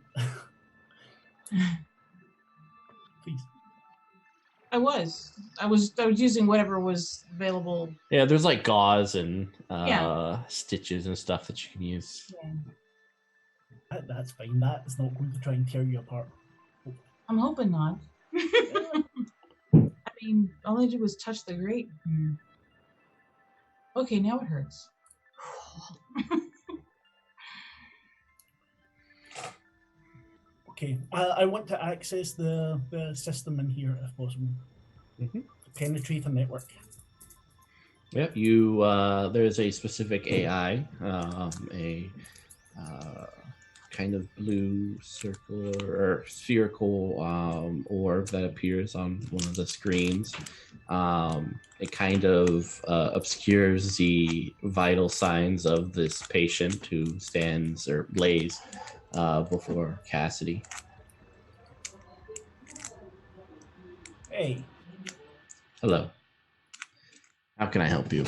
Please. I was using whatever was available. Yeah, there's like gauze and Yeah. stitches and stuff that you can use. Yeah. That's fine. That's not going to try and tear you apart. I'm hoping not. I mean, all I did was touch the grate. Okay, now it hurts. Okay, I want to access the system in here if possible. Mm-hmm. Penetrate a network. Yep, you. There's a specific AI, a kind of blue circle or spherical orb that appears on one of the screens. It kind of obscures the vital signs of this patient who stands or lays before Cassidy. Hey, Hello. How can I help you?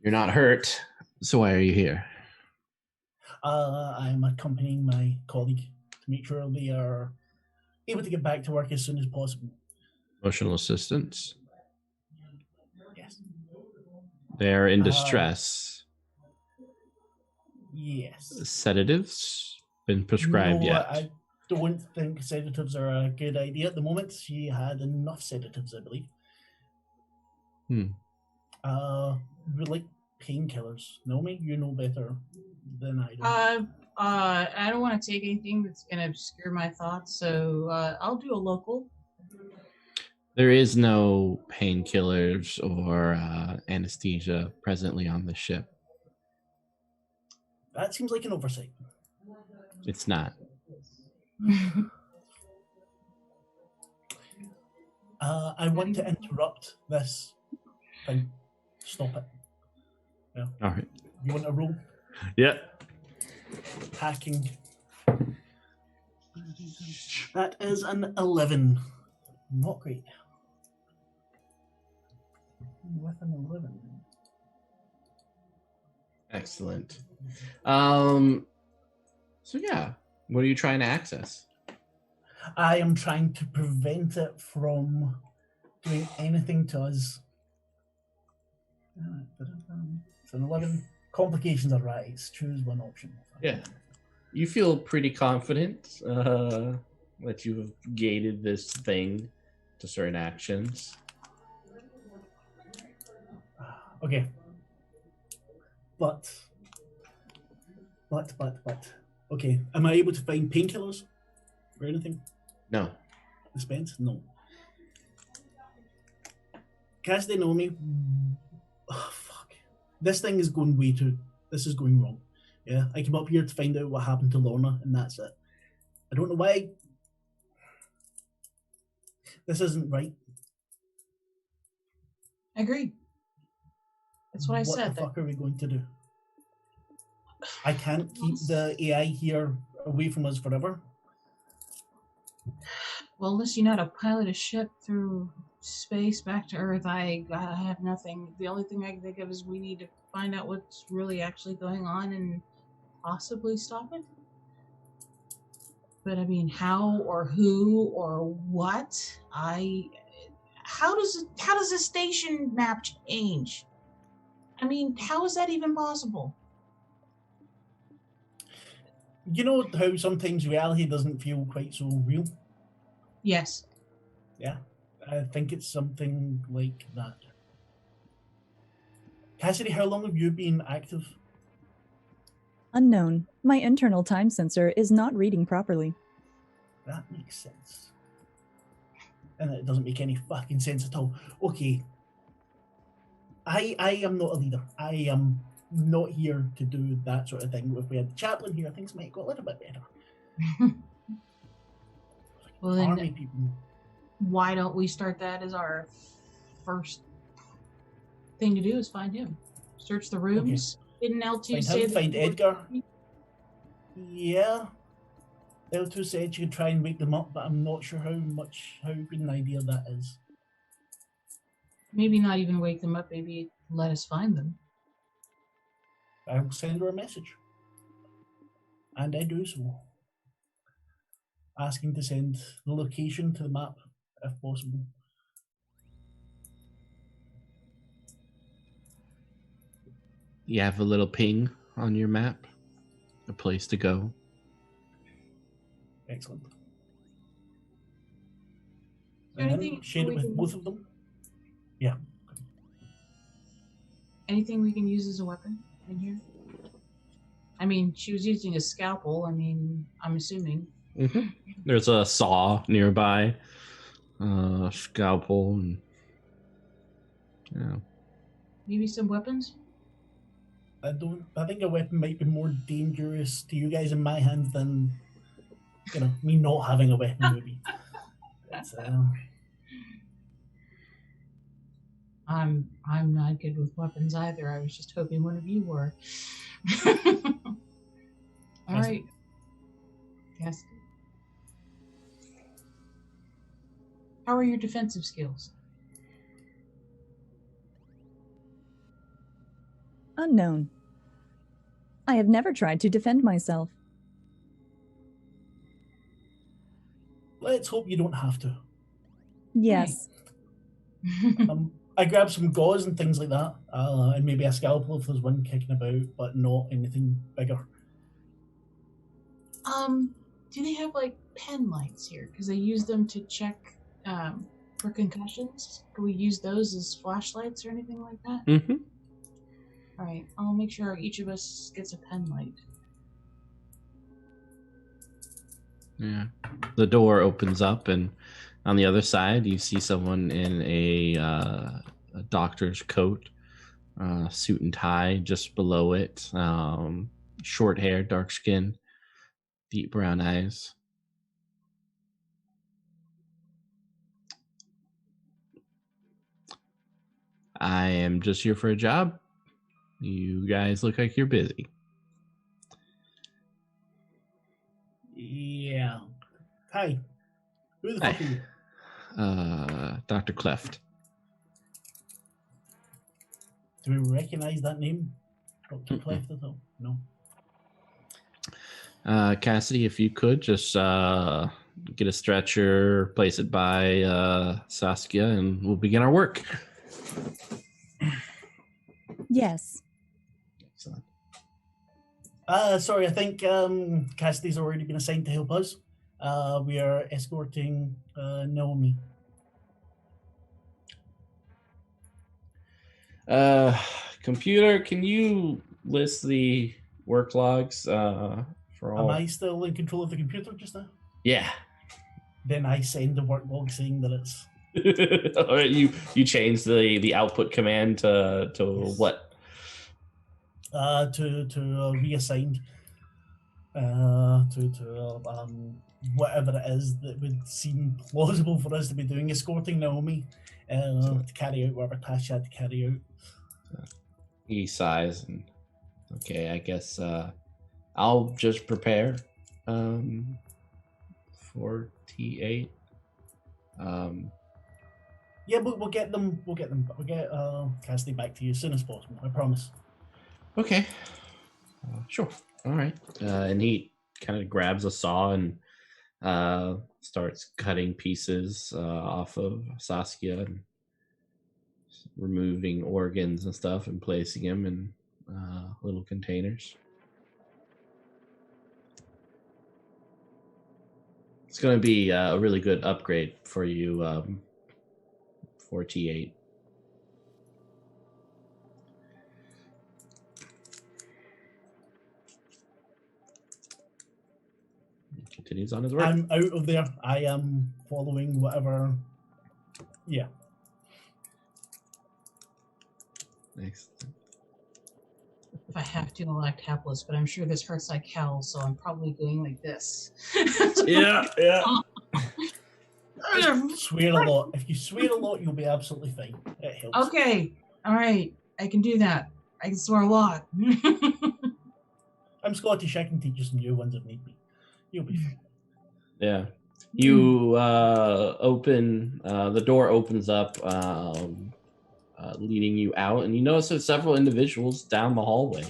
You're not hurt, so why are you here? I'm accompanying my colleague to make sure they are able to get back to work as soon as possible. Emotional assistance. Yes. They're in distress. Yes. Sedatives been prescribed No, yet? I don't think sedatives are a good idea at the moment. She had enough sedatives, I believe. We like painkillers. Naomi, you know better than I do. I don't want to take anything that's going to obscure my thoughts, so I'll do a local. There is no painkillers or anesthesia presently on the ship. That seems like an oversight. It's not. I want to interrupt this thing. Stop it. Yeah. All right. You want to roll? Yeah. Hacking. That is an 11. Not great. With an 11. Excellent. So yeah, what are you trying to access? I am trying to prevent it from doing anything to us. It's an 11. Complications arise. Choose one option. Yeah. You feel pretty confident that you have gated this thing to certain actions. Okay. But. Okay. Am I able to find painkillers or anything? No. Dispense? No. Cassidy, Naomi. Oh, fuck. This thing is going way too. This is going wrong. Yeah. I came up here to find out what happened to Lorna, and that's it. I don't know why. This isn't right. I agree. That's what I said. What the fuck are we going to do? I can't keep the AI here away from us forever. Well, unless you know how to pilot a ship through space back to Earth, I have nothing. The only thing I can think of is we need to find out what's really actually going on and possibly stop it. But I mean, how or who or what? How does a station map change? I mean, how is that even possible? You know how sometimes reality doesn't feel quite so real? Yes. Yeah, I think it's something like that. Cassidy, how long have you been active? Unknown. My internal time sensor is not reading properly. That makes sense. And it doesn't make any fucking sense at all. Okay. I am not a leader. I am not here to do that sort of thing. If we had the chaplain here, things might go a little bit better. Well, then, Army people. why don't we start that as our first thing to do? Is find him, search the rooms. Okay. Didn't L2 Find say him, that find you were- Edgar. Yeah. L2 said you could try and wake them up, but I'm not sure how good an idea that is. Maybe not even wake them up. Maybe let us find them. I'll send her a message. And I do so. Asking to send the location to the map, if possible. You have a little ping on your map, a place to go. Excellent. there And anything then share it we with can- both of them. Yeah. Anything we can use as a weapon in here? I mean, she was using a scalpel. I mean, I'm assuming. Mm-hmm. There's a saw nearby, scalpel, and yeah. Maybe some weapons. I think a weapon might be more dangerous to you guys in my hands than, me not having a weapon would be. It's, I'm not good with weapons either. I was just hoping one of you were. All right. Yes. How are your defensive skills? Unknown. I have never tried to defend myself. let's hope you don't have to. Yes. I grab some gauze and things like that, and maybe a scalpel if there's one kicking about, but not anything bigger. Do they have like pen lights here? Because I use them to check for concussions. Can we use those as flashlights or anything like that? Mm-hmm. All right, I'll make sure each of us gets a pen light. Yeah. The door opens up, and on the other side, you see someone in a doctor's coat, suit and tie. Just below it, short hair, dark skin, deep brown eyes. I am just here for a job. You guys look like you're busy. Yeah. Hi. Who the fuck are you? Dr. Cleft. Do we recognize that name? Dr. Cleft at all? No. Cassidy, if you could just get a stretcher, place it by Saskia, and we'll begin our work. Yes. Excellent. Sorry, I think Cassidy's already been assigned to help us. We are escorting Naomi. Computer, can you list the work logs for all? Am I still in control of the computer just now? Yeah. Then I send the work log saying that it's... All right, you change the output command to Yes. What? To reassigned to whatever it is that would seem plausible for us to be doing, escorting Naomi to carry out whatever task she had to carry out. He sighs and okay, I guess I'll just prepare for T8. Yeah, we'll get them. We'll get Cassidy back to you as soon as possible. I promise. Okay. Sure. All right. And he kind of grabs a saw and starts cutting pieces off of Saskia and removing organs and stuff and placing them in little containers. It's going to be a really good upgrade for you for T8. Continues on his work. I'm out of there. I am following whatever. Yeah. Next. If I have to, I'll act hapless, but I'm sure this hurts like hell, so I'm probably going like this. Yeah. Swear a lot. If you swear a lot, you'll be absolutely fine. It helps. Okay. All right. I can do that. I can swear a lot. I'm Scottish. I can teach you some new ones if need be. You'll be fine. Yeah. You open, the door opens up, leading you out, and you notice there's several individuals down the hallway.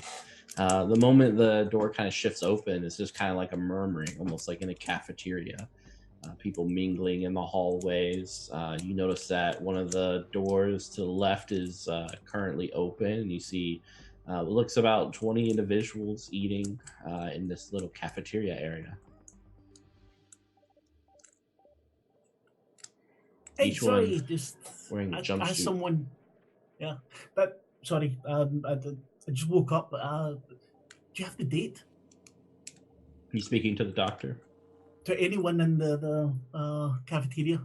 The moment the door kind of shifts open, it's just kind of like a murmuring, almost like in a cafeteria. People mingling in the hallways. You notice that one of the doors to the left is currently open, and you see it looks about 20 individuals eating in this little cafeteria area. Hey, Each sorry, one just wearing a as jumpsuit. someone, yeah. But sorry, I just woke up. Do you have the date? You speaking to the doctor? To anyone in the cafeteria?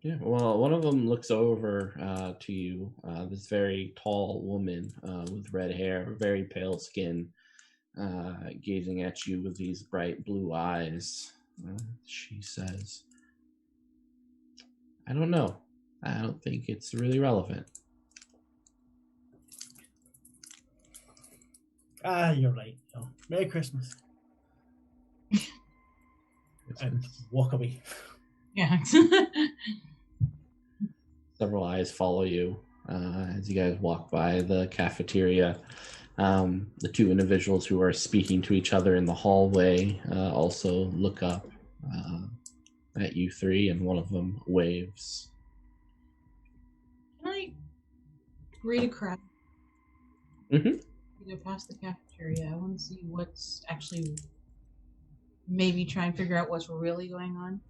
Yeah. Well, one of them looks over to you. This very tall woman with red hair, very pale skin, gazing at you with these bright blue eyes. She says, I don't know. I don't think it's really relevant. You're right. Oh, Merry Christmas. And walk away. Yeah. Several eyes follow you as you guys walk by the cafeteria. The two individuals who are speaking to each other in the hallway also look up at you three, and one of them waves. Can I read a crowd? Mm-hmm. Go past the cafeteria. I want to see what's actually. Maybe try and figure out what's really going on.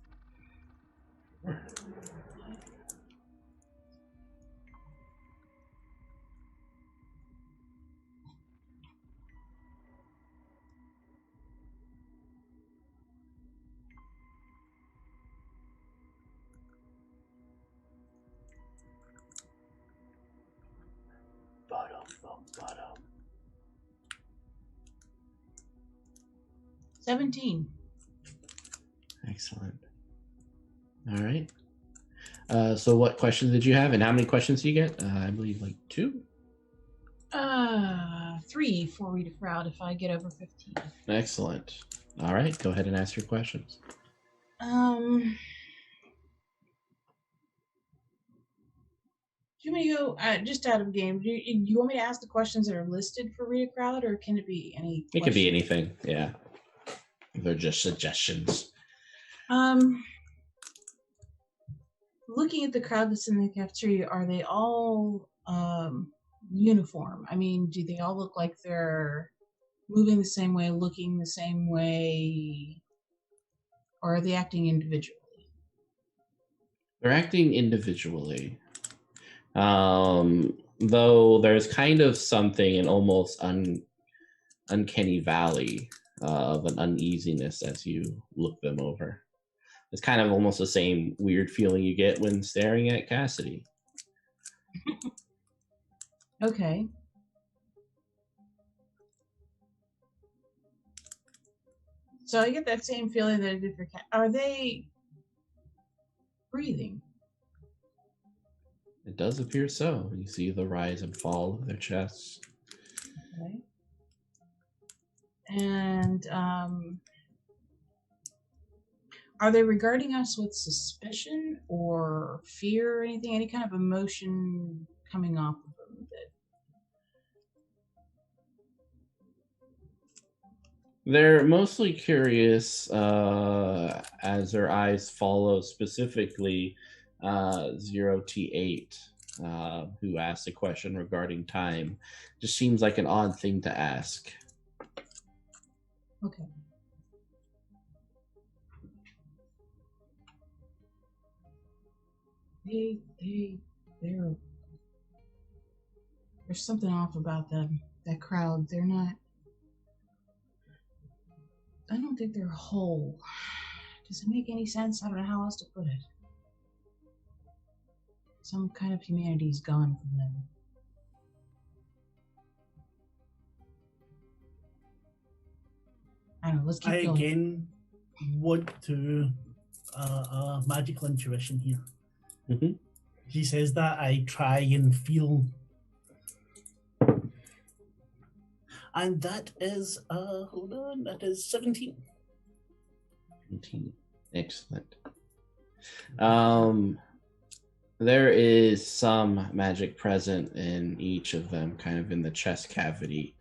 Bottom. 17. Excellent. All right. So what questions did you have, and how many questions do you get? I believe like 2. 3 for read a crowd if I get over 15. Excellent. All right, go ahead and ask your questions. Do you want me to go just out of game? Do you want me to ask the questions that are listed for read a crowd, or can it be any? It could be anything. Yeah, they're just suggestions. Looking at the crowd that's in the cafeteria, are they all uniform? I mean, do they all look like they're moving the same way, looking the same way, or are they acting individually? They're acting individually. Though there's kind of something in almost uncanny valley of an uneasiness as you look them over. It's kind of almost the same weird feeling you get when staring at Cassidy. Okay. So I get that same feeling that I did for Cat. Are they breathing? It does appear so. You see the rise and fall of their chests. Okay. And are they regarding us with suspicion or fear or anything? Any kind of emotion coming off of them? They're mostly curious as their eyes follow specifically 0T8, who asked a question regarding time. Just seems like an odd thing to ask. Okay. They're there's something off about them. That crowd. They're not. I don't think they're whole. Does it make any sense? I don't know how else to put it. Some kind of humanity's gone from them. I don't know. Let's keep I going. again want to magical intuition here. Mm-hmm. He says that I try and feel, and that is hold on, that is 17. 17. Excellent. There is some magic present in each of them, kind of in the chest cavity.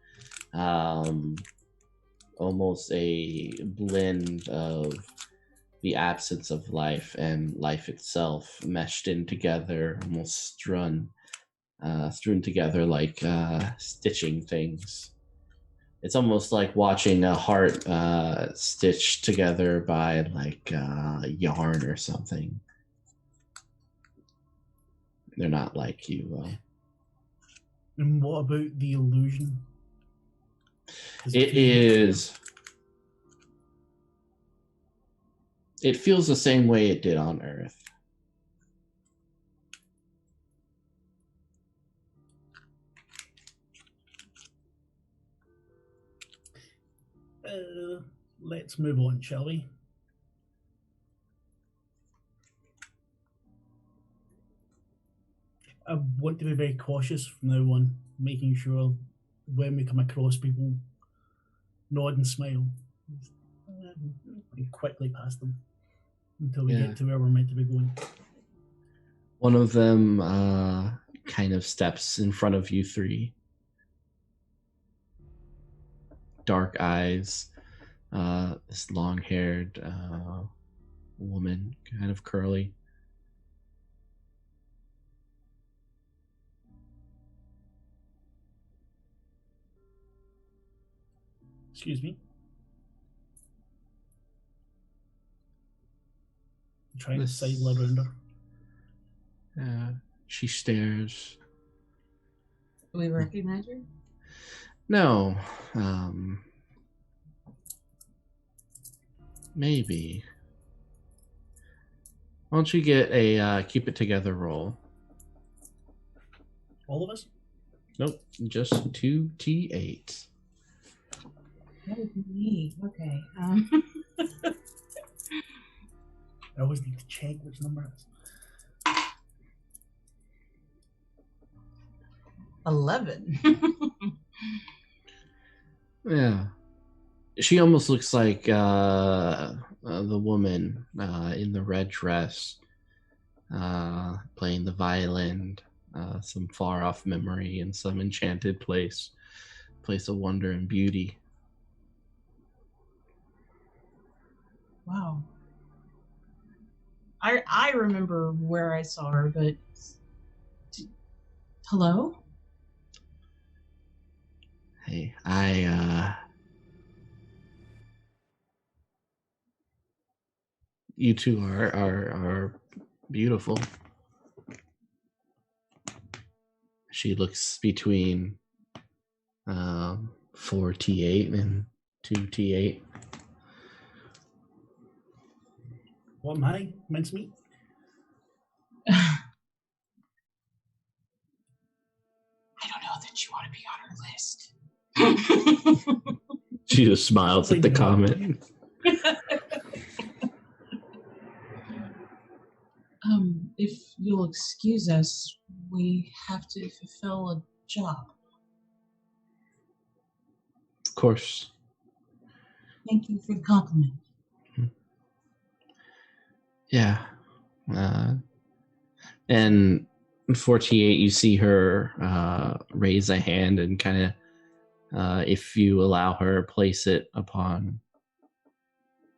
Almost a blend of the absence of life and life itself meshed in together, almost strewn together like stitching things. It's almost like watching a heart stitched together by like yarn or something. They're not like you. And what about the illusion? It is. It feels the same way it did on Earth. Let's move on, shall we? I want to be very cautious from now on, making sure when we come across people, nod and smile. And quickly past them until we get to where we're meant to be going. One of them kind of steps in front of you three. Dark eyes, this long-haired woman, kind of curly. Excuse me. I'm trying to sidle around her. She stares. Do we recognize her? No. Maybe. Why don't you get a keep it together roll? All of us? Nope, just 2d8. That would be me. Okay. I always need to check which number it is. 11. Yeah. She almost looks like the woman in the red dress playing the violin, some far-off memory in some enchanted place of wonder and beauty. Wow. I remember where I saw her, but hello? Hey, you two are beautiful. She looks between 4T8 and 2T8. What am I? Mincemeat? I don't know that you want to be on her list. She just smiles at the comment. If you'll excuse us, we have to fulfill a job. Of course. Thank you for the compliment. Yeah. And 48, you see her raise a hand and kind of, if you allow her, place it upon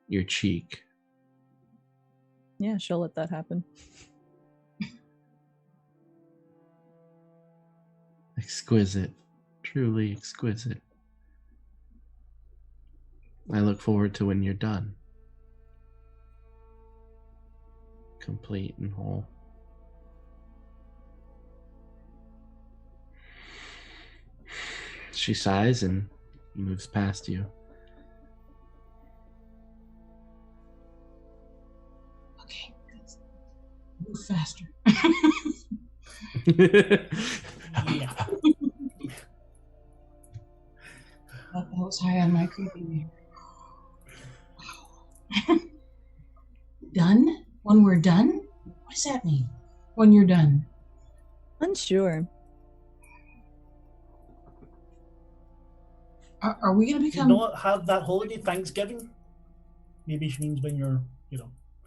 your cheek. Yeah, she'll let that happen. Exquisite. Truly exquisite. I look forward to when you're done. Complete and whole. She sighs and moves past you. Okay, move faster. Yeah. That was high on my creepy meter. Wow. Done? When we're done? What does that mean? When you're done? Unsure. Are we going to Do you become... not have that holiday, Thanksgiving? Maybe she means when you're,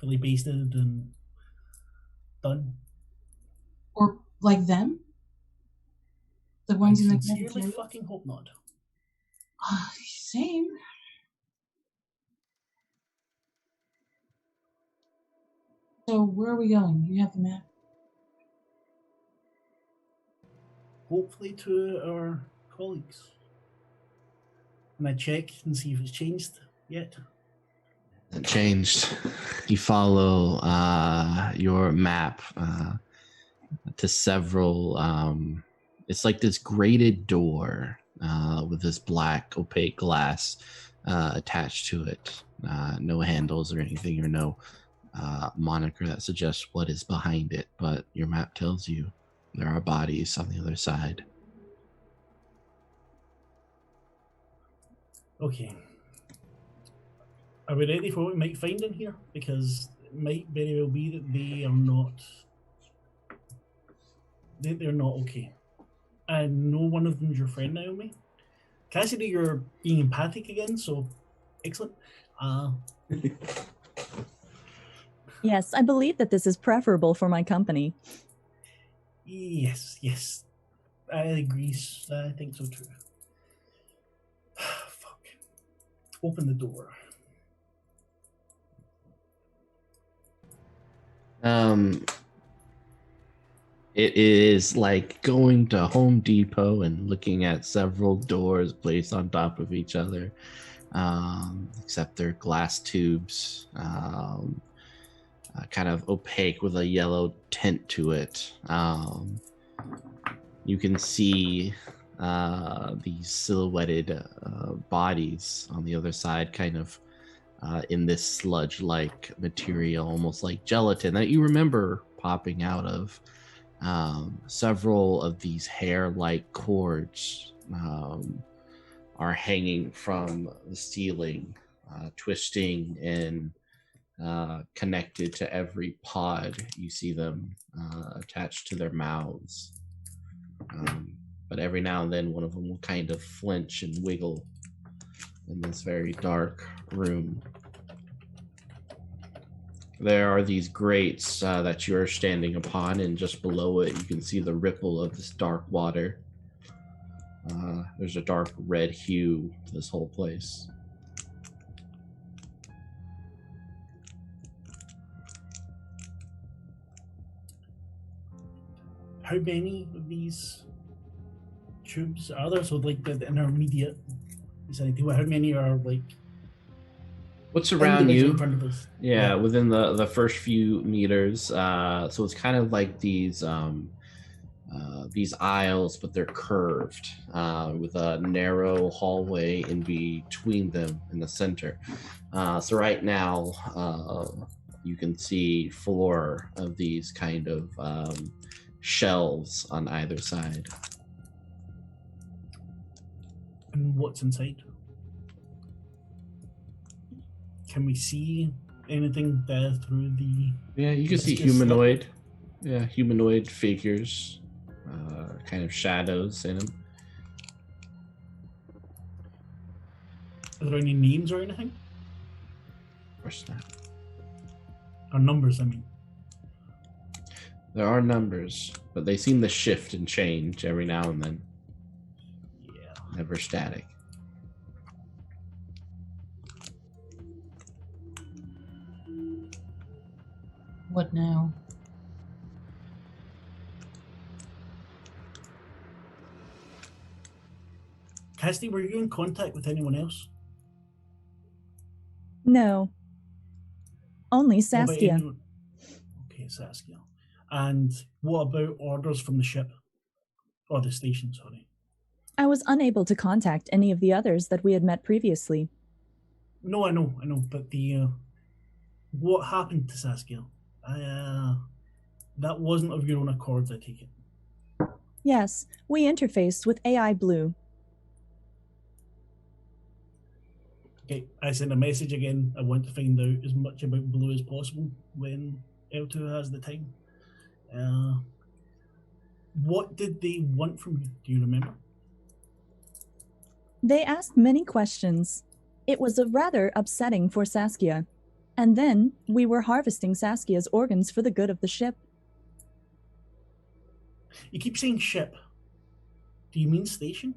fully basted and done. Or like them? The ones in the Sincerely cafeteria? fucking hope not. Same. So where are we going? You have the map. Hopefully to our colleagues. And I check and see if it's changed yet. It changed. You follow your map to several. It's like this grated door with this black opaque glass attached to it. No handles or anything, or no moniker that suggests what is behind it. But your map tells you there are bodies on the other side. Okay. Are we ready for what we might find in here? Because it might very well be that they are not. They're not okay. And no one of them's your friend, Naomi. Cassidy, you're being empathic again, so excellent. Yes, I believe that this is preferable for my company. Yes. I agree. I think so too. Fuck. Open the door. It is like going to Home Depot and looking at several doors placed on top of each other, except they're glass tubes, kind of opaque with a yellow tint to it. You can see these silhouetted bodies on the other side, kind of in this sludge-like material, almost like gelatin that you remember popping out of. Several of these hair-like cords are hanging from the ceiling, twisting and connected to every pod. You see them attached to their mouths. But every now and then one of them will kind of flinch and wiggle in this very dark room. There are these grates that you're standing upon, and just below it you can see the ripple of this dark water. There's a dark red hue to this whole place. How many of these tubes are there? So like the intermediate vicinity, how many are like What's around individual you? in front of us? Yeah, within the first few meters. So it's kind of like these aisles, but they're curved with a narrow hallway in between them in the center. So right now, you can see 4 of these kind of shelves on either side. And what's inside? Can we see anything there through the... Yeah, you can see It's just humanoid. Yeah, humanoid figures, kind of shadows in them. Are there any names or anything? Of course not. Or numbers, I mean. There are numbers, but they seem to shift and change every now and then. Yeah. Never static. What now? Cassidy, were you in contact with anyone else? No. Only What about Saskia. anyone- Okay, Saskia. And what about orders from the ship? Or the station, sorry. I was unable to contact any of the others that we had met previously. No, I know, but the what happened to Saskia? That wasn't of your own accord, I take it. Yes, we interfaced with AI Blue. Okay, I sent a message again. I want to find out as much about Blue as possible when L2 has the time. What did they want from you? Do you remember? They asked many questions. It was rather upsetting for Saskia. And then we were harvesting Saskia's organs for the good of the ship. You keep saying ship. Do you mean station?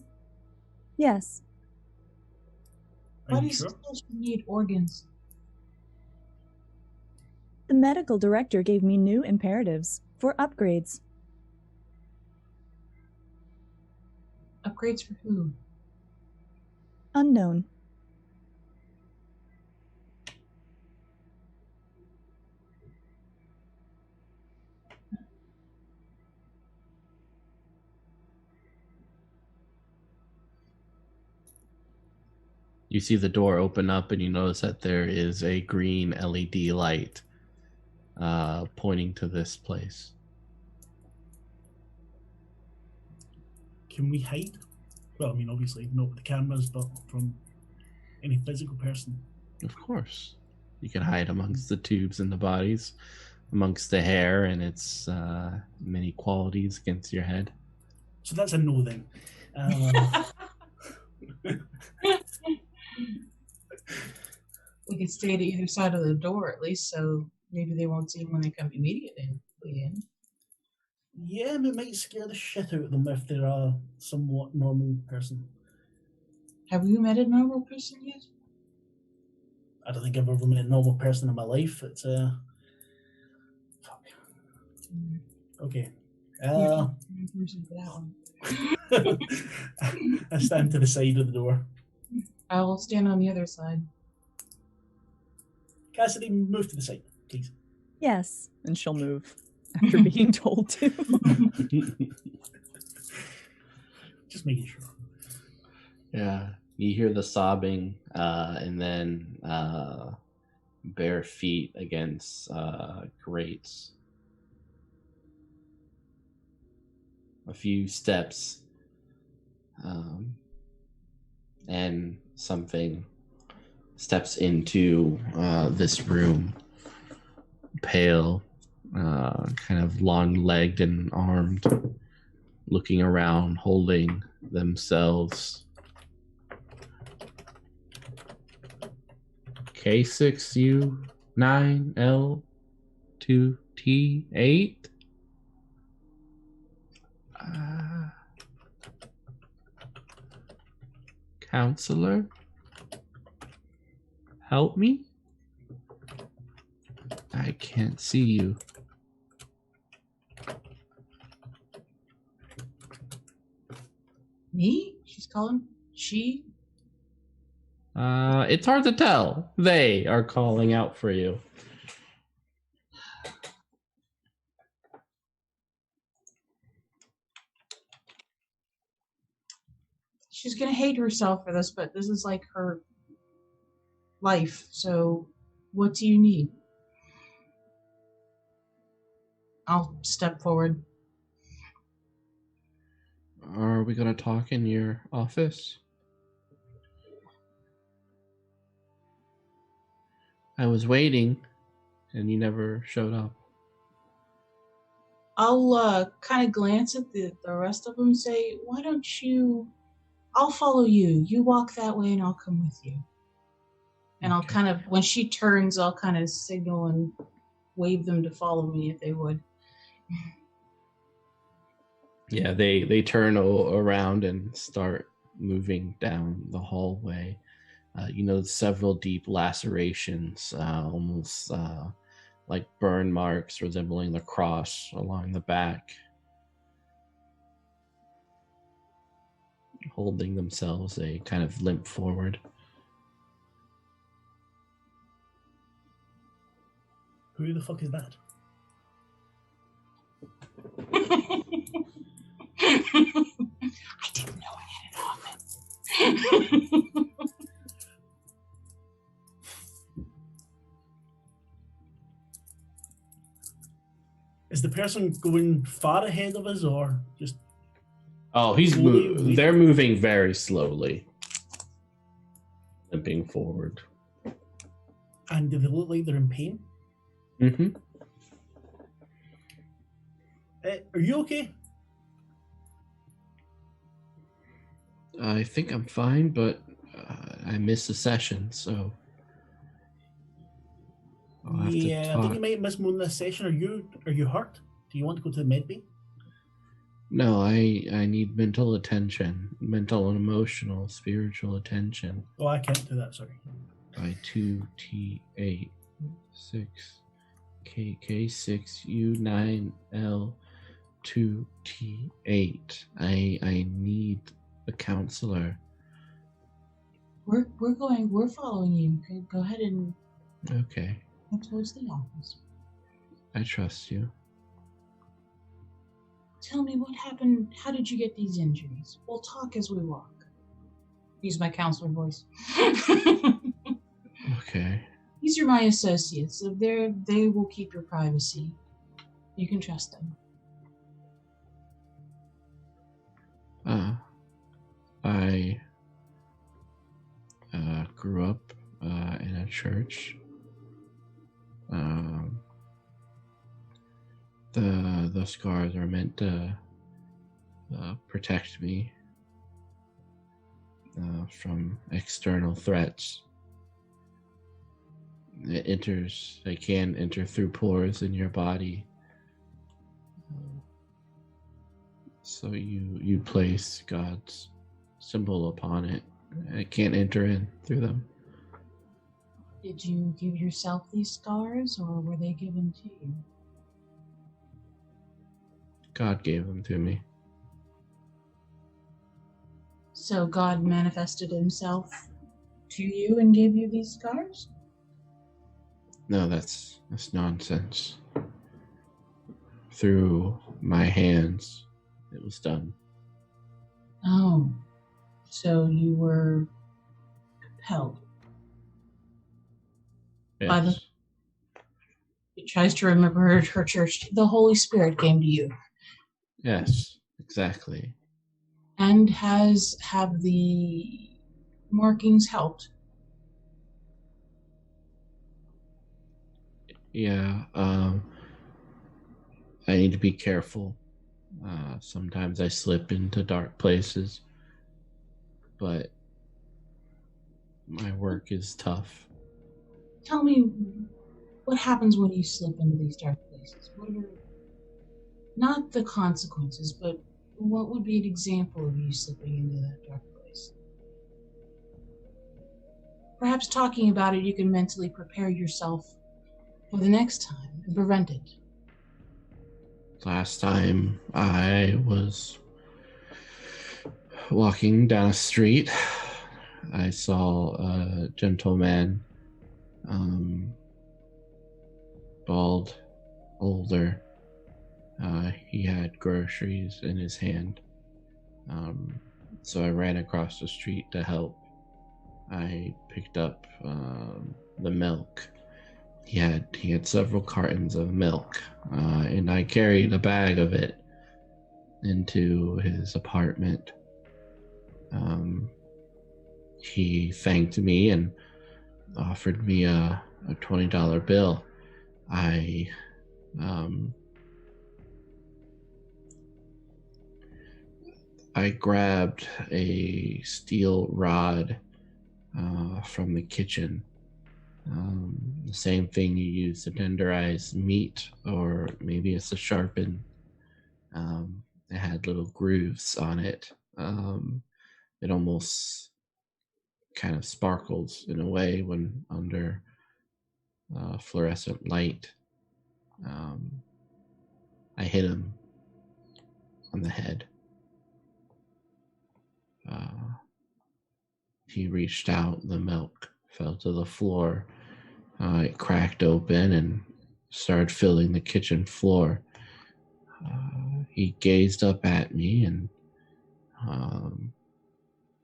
Yes. Are Why you does sure? the station need organs? The medical director gave me new imperatives for upgrades. Upgrades for who? Unknown. You see the door open up and you notice that there is a green LED light pointing to this place. Can we hide? Well, I mean, obviously not with the cameras, but from any physical person. Of course. You can hide amongst the tubes and the bodies, amongst the hair and its many qualities against your head. So that's a no then. We could stay at either side of the door at least, so maybe they won't see him when they come immediately in. Yeah, it might scare the shit out of them if they're a somewhat normal person. Have you met a normal person yet? I don't think I've ever met a normal person in my life. It's fuck. Okay. I stand to the side of the door. I will stand on the other side. Cassidy, move to the side, please. Yes. And she'll move after being told to. Just making sure. Yeah, you hear the sobbing, and then bare feet against grates. A few steps, and something steps into this room, pale, kind of long-legged and armed, looking around, holding themselves. K6U9L2T8. Counselor, help me. I can't see you. Me? She's calling? She? It's hard to tell. They are calling out for you. She's gonna hate herself for this, but this is like her life. So, what do you need? I'll step forward. Are we gonna talk in your office? I was waiting, and you never showed up. I'll kind of glance at the rest of them and say, why don't you... I'll follow you. You walk that way and I'll come with you. And I'll kind of, when she turns, I'll kind of signal and wave them to follow me if they would. Yeah, they turn around and start moving down the hallway. You know, several deep lacerations, almost like burn marks resembling the cross along the back, holding themselves. They kind of limp forward. Who the fuck is that? I didn't know I had an office. Is the person going far ahead of us or just... Oh, they're moving very slowly, limping forward. And do they look like they're in pain? Mm-hmm. Are you okay? I think I'm fine, but I missed a session, so I'll have to I talk. think you might miss more than this session. Are you hurt? Do you want to go to the med bay? No, I need mental attention, mental and emotional, spiritual attention. Oh, I can't do that, sorry. By 2T8 6 KK6U9L2T8. I need a counselor. We're following you. Okay, go ahead and Okay, head towards the office. I trust you. Tell me what happened. How did you get these injuries? We'll talk as we walk. Use my counselor voice. Okay. These are my associates. They will keep your privacy. You can trust them. I grew up in a church. The scars are meant to protect me from external threats. They can enter through pores in your body. So you place God's symbol upon it. It can't enter in through them. Did you give yourself these scars, or were they given to you? God gave them to me. So God manifested himself to you and gave you these scars? No, that's nonsense. Through my hands, it was done. Oh, so you were compelled. By the- Yes. She tries to remember her church. The Holy Spirit came to you. Yes, exactly. And have the markings helped? Yeah, I need to be careful. Sometimes I slip into dark places, but my work is tough. Tell me what happens when you slip into these dark places. What are not the consequences, but what would be an example of you slipping into that dark place? Perhaps talking about it, you can mentally prepare yourself for the next time and prevent it. Last time I was walking down a street, I saw a gentleman, bald, older. He had groceries in his hand. So I ran across the street to help. I picked up the milk. He had several cartons of milk, and I carried a bag of it into his apartment. He thanked me and offered me a $20 bill. I grabbed a steel rod from the kitchen. The same thing you use to tenderize meat, or maybe it's to sharpen. It had little grooves on it. It almost kind of sparkles in a way when under fluorescent light. I hit him on the head. He reached out, the milk fell to the floor. It cracked open and started filling the kitchen floor. He gazed up at me, and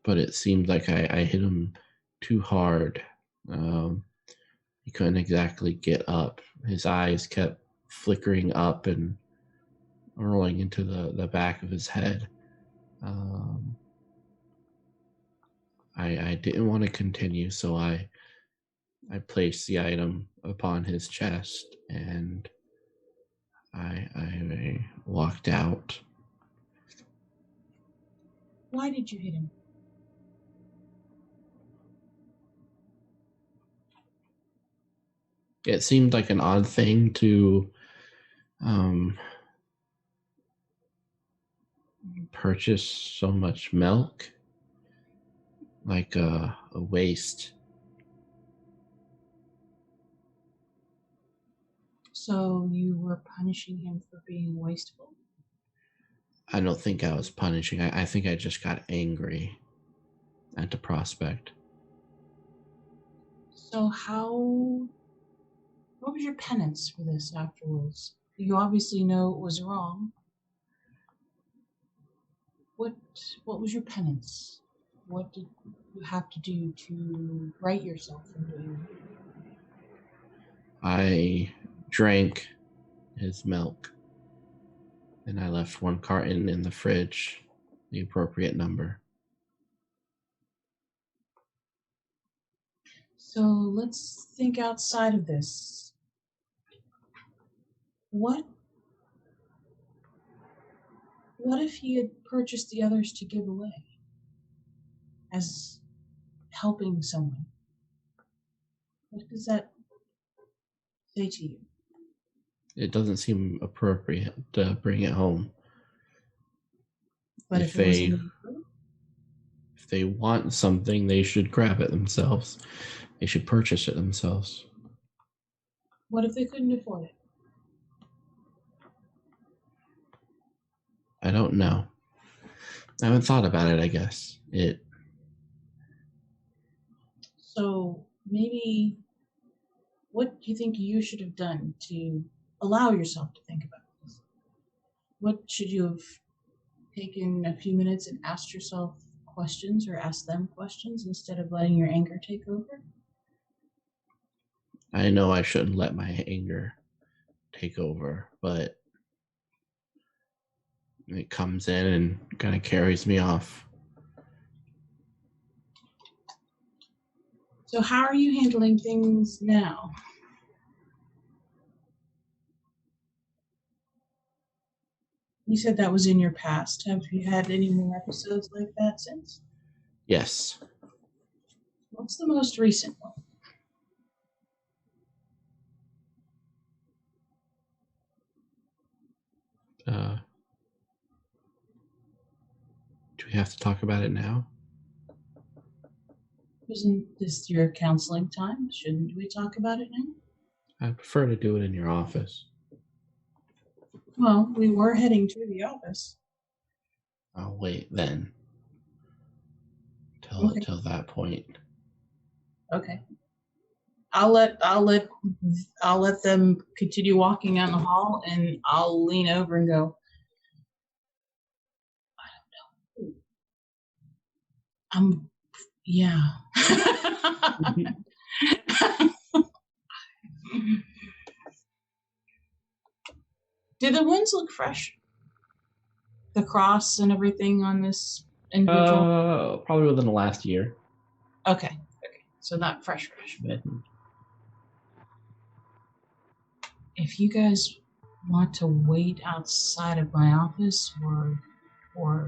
but it seemed like I hit him too hard. He couldn't exactly get up. His eyes kept flickering up and rolling into the back of his head. I didn't want to continue, so I placed the item upon his chest, and I walked out. Why did you hit him? It seemed like an odd thing to purchase so much milk, like a waste. So you were punishing him for being wasteful? I don't think I was punishing. I think I just got angry at the prospect. So what was your penance for this afterwards? You obviously know it was wrong. What was your penance? What did you have to do to right yourself from doing it? I drank his milk, and I left one carton in the fridge, the appropriate number. So let's think outside of this. What if he had purchased the others to give away as helping someone? What does that say to you? It doesn't seem appropriate to bring it home. But if if it was if they want something, they should grab it themselves. They should purchase it themselves. what if they couldn't afford it? I don't know. I haven't thought about it, I guess. So maybe what do you think you should have done to allow yourself to think about this? What should you have taken a few minutes and asked yourself questions or asked them questions instead of letting your anger take over? I know I shouldn't let my anger take over, but it comes in and kind of carries me off. So how are you handling things now? You said that was in your past. Have you had any more episodes like that since? Yes. What's the most recent one? Do we have to talk about it now? Isn't this your counseling time? Shouldn't we talk about it now? I prefer to do it in your office. Well, we were heading to the office. I'll wait then. Till that point. Okay. I'll let them continue walking down the hall, and I'll lean over and go, I don't know. Yeah. Do the wounds look fresh? The cross and everything on this individual? Probably within the last year. Okay. So not fresh, but if you guys want to wait outside of my office or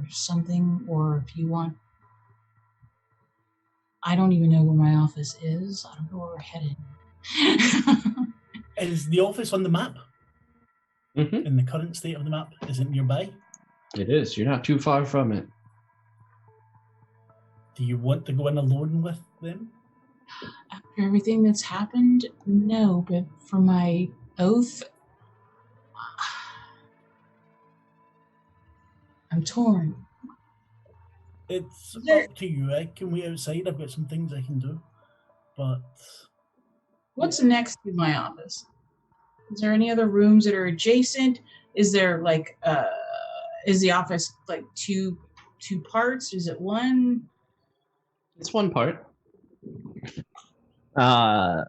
something, or if you want, I don't even know where my office is. I don't know where we're headed. Is the office on the map? Mm-hmm. In the current state of the map? Is it nearby? It is. You're not too far from it. Do you want to go in alone with them? After everything that's happened, no, but for my oath, I'm torn. It's up to you. I can wait outside. I've got some things I can do. But what's next to my office? Is there any other rooms that are adjacent? Is there like is the office like two parts? Is it one? It's one part. You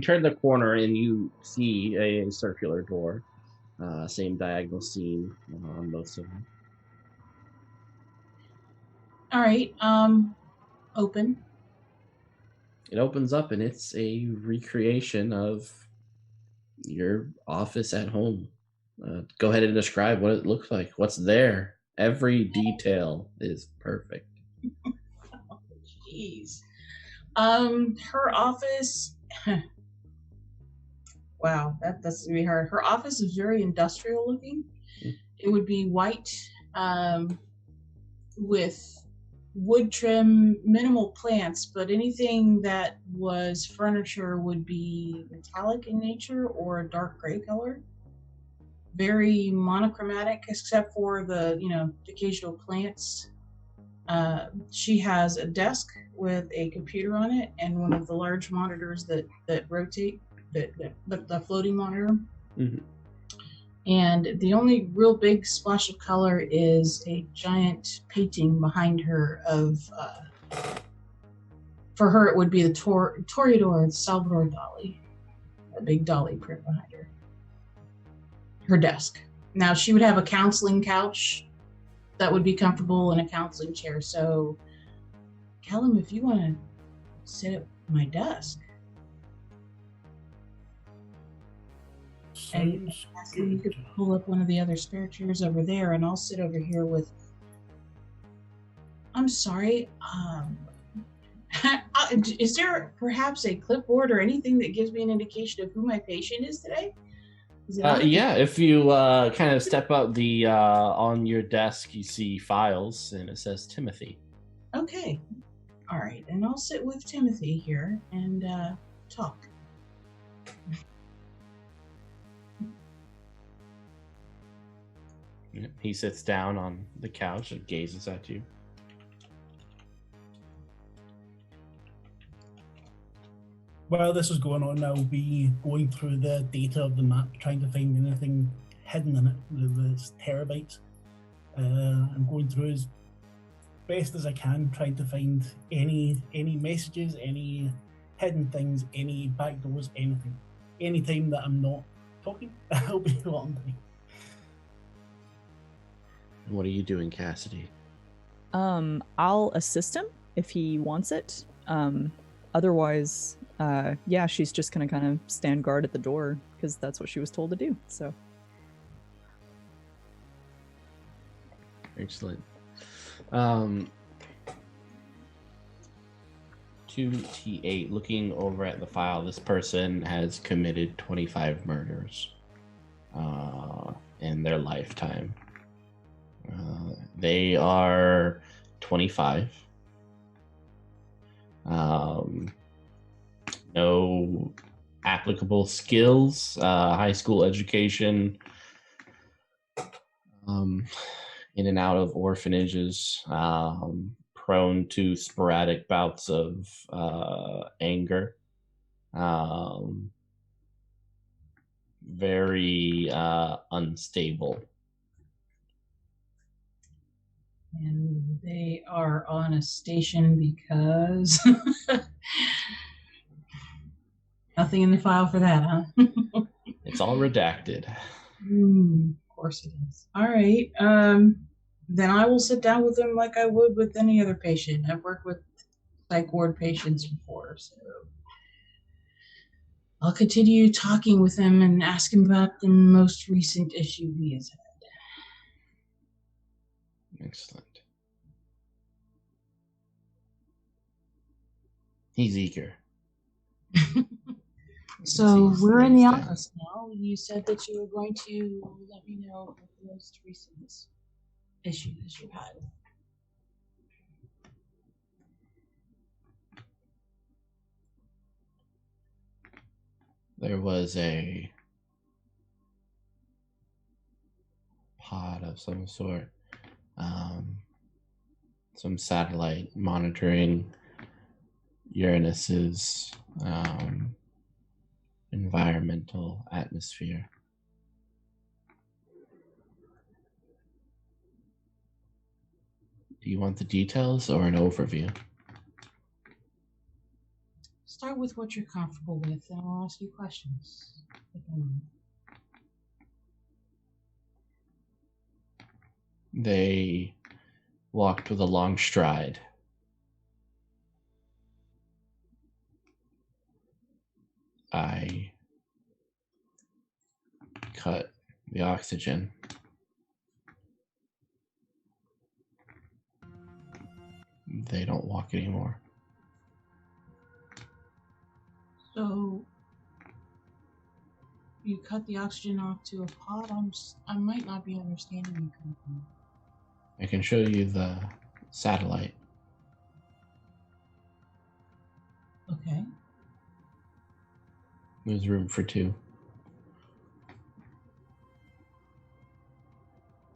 turn the corner and you see a circular door. Same diagonal seam on both sides. All right. Open. It opens up and it's a recreation of your office at home. Go ahead and describe what it looks like. What's there? Every detail is perfect. Jeez. Her office. Wow, that's gonna be hard. Her office is very industrial looking. It would be white, with wood trim, minimal plants, but anything that was furniture would be metallic in nature or a dark gray color. Very monochromatic, except for the occasional plants. She has a desk with a computer on it and one of the large monitors that rotate, the floating monitor. Mm-hmm. And the only real big splash of color is a giant painting behind her of, for her it would be the Toreador Salvador Dali, a big Dali print behind her. Her desk. Now she would have a counseling couch that would be comfortable and a counseling chair. So, Callum, if you want to sit at my desk, and you could pull up one of the other spare chairs over there, and I'll sit over here with. I'm sorry. Is there perhaps a clipboard or anything that gives me an indication of who my patient is today? Yeah, if you kind of step up the on your desk, you see files, and it says Timothy. Okay. All right, and I'll sit with Timothy here and talk. He sits down on the couch and gazes at you. While this is going on, I'll be going through the data of the map, trying to find anything hidden in it. There's terabytes. I'm going through as best as I can, trying to find any messages, any hidden things, any backdoors, anything. Anytime that I'm not talking, I'll be wandering. What are you doing, Cassidy? I'll assist him if he wants it. Otherwise, yeah, she's just gonna kind of stand guard at the door because that's what she was told to do. So. Excellent. 2T8, looking over at the file, this person has committed 25 murders in their lifetime. They are 25. No applicable skills, high school education, in and out of orphanages, prone to sporadic bouts of anger, very unstable. And they are on a station because nothing in the file for that, huh? It's all redacted. Of course it is. All right. Then I will sit down with them like I would with any other patient. I've worked with psych ward patients before, so I'll continue talking with him and ask him about the most recent issue he has had. Excellent. He's eager. So we're in the office now. You said that you were going to let me know about the most recent issue that you had. There was a pod of some sort, some satellite monitoring Uranus's environmental atmosphere. Do you want the details or an overview? Start with what you're comfortable with, and I'll ask you questions. They walked with a long stride. I cut the oxygen. They don't walk anymore. So you cut the oxygen off to a pod? I might not be understanding you correctly. I can show you the satellite. Okay. There's room for two.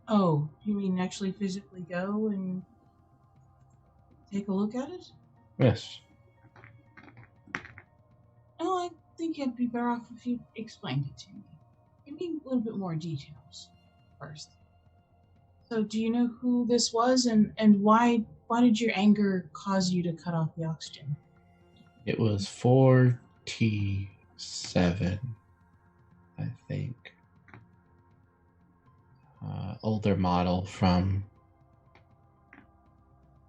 Oh, you mean actually physically go and take a look at it? Yes. Oh, I think it'd be better off if you explained it to me. Give me a little bit more details first. So do you know who this was, and why did your anger cause you to cut off the oxygen? It was 4T7, I think. Older model from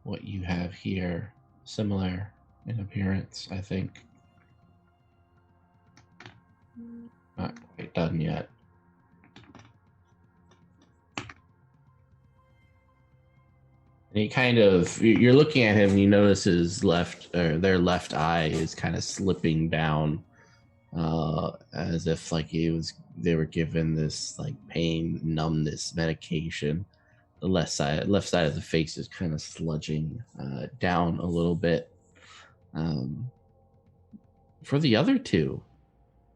what you have here. Similar in appearance, I think. Not quite done yet. And he kind of, you're looking at him and you notice his their left eye is kind of slipping down, as if like they were given this like pain numbness medication. The left side of the face is kind of sludging down a little bit. For the other two,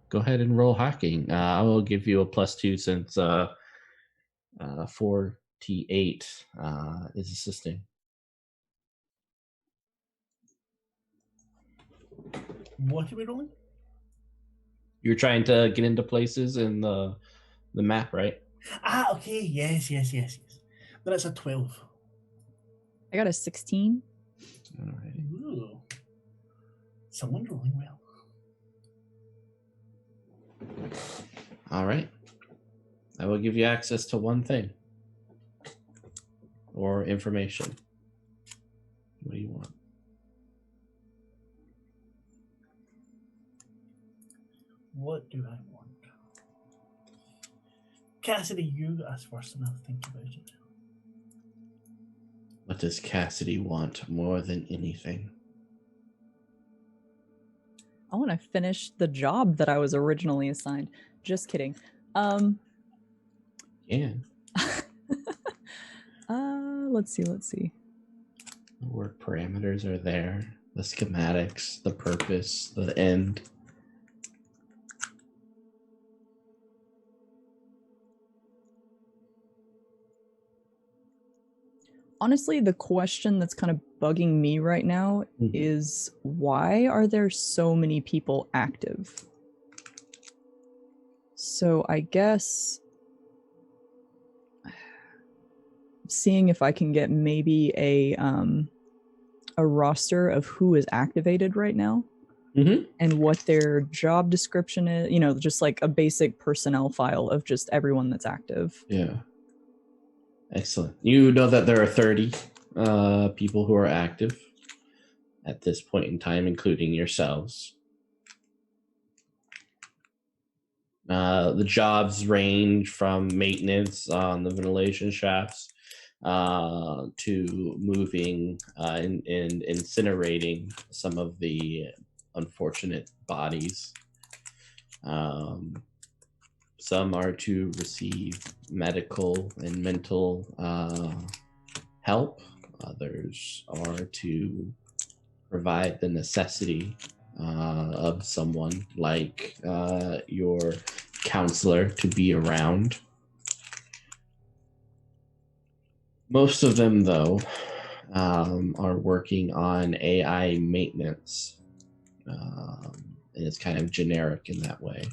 go ahead and roll hacking. I will give you a +2 since 48 is assisting. What are we rolling? You're trying to get into places in the map, right? Ah, okay. Yes. Then it's a 12. I got a 16. Alrighty. Ooh. Someone rolling well. All right. I will give you access to one thing or information. What do you want? What do I want? Cassidy, you ask first and I'll think about it. What does Cassidy want more than anything? I want to finish the job that I was originally assigned. Just kidding. Yeah. Let's see. The work parameters are there. The schematics, the purpose, the end. Honestly, the question that's kind of bugging me right now is why are there so many people active? So I guess seeing if I can get maybe a roster of who is activated right now and what their job description is, you know, just like a basic personnel file of just everyone that's active. Yeah. Excellent. You know that there are 30 people who are active at this point in time, including yourselves. The jobs range from maintenance on the ventilation shafts to moving and incinerating some of the unfortunate bodies. Some are to receive medical and mental help. Others are to provide the necessity of someone like your counselor to be around. Most of them, though, are working on AI maintenance. And it's kind of generic in that way.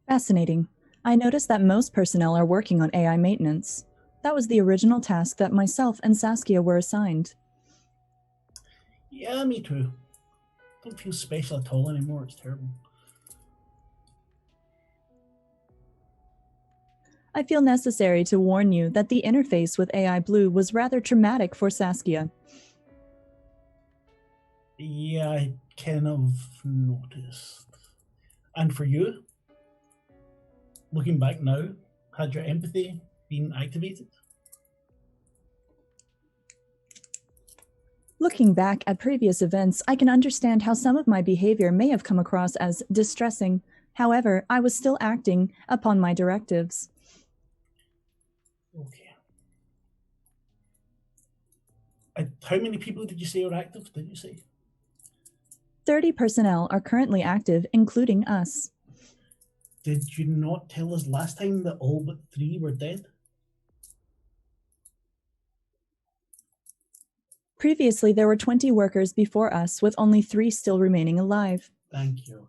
Fascinating. I noticed that most personnel are working on AI maintenance. That was the original task that myself and Saskia were assigned. Yeah, me too. Don't feel special at all anymore. It's terrible. I feel necessary to warn you that the interface with AI Blue was rather traumatic for Saskia. Yeah, I kind of noticed. And for you, looking back now, had your empathy been activated? Looking back at previous events, I can understand how some of my behavior may have come across as distressing. However, I was still acting upon my directives. Okay. How many people did you say are active? Did you say? 30 personnel are currently active, including us. Did you not tell us last time that all but 3 were dead? Previously, there were 20 workers before us, with only 3 still remaining alive. Thank you.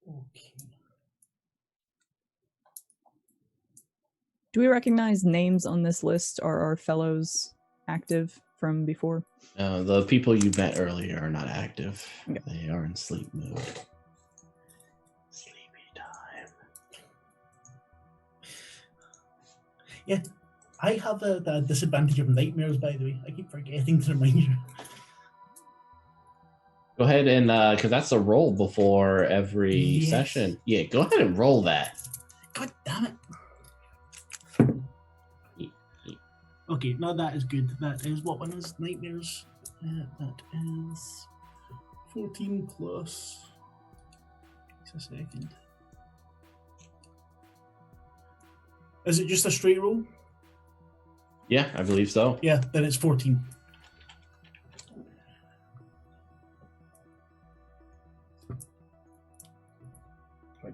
Okay. Do we recognize names on this list? Are our fellows active from before? The people you met earlier are not active. Okay. They are in sleep mode. Sleepy time. Yeah, I have the disadvantage of nightmares, by the way. I keep forgetting to remind you. Go ahead and, because that's a roll before every Yes. session. Yeah, go ahead and roll that. God damn it. Okay, no, that is good. That is, what one is nightmares? That is 14 plus. Just a second. Is it just a straight roll? Yeah, I believe so. Yeah, then it's 14.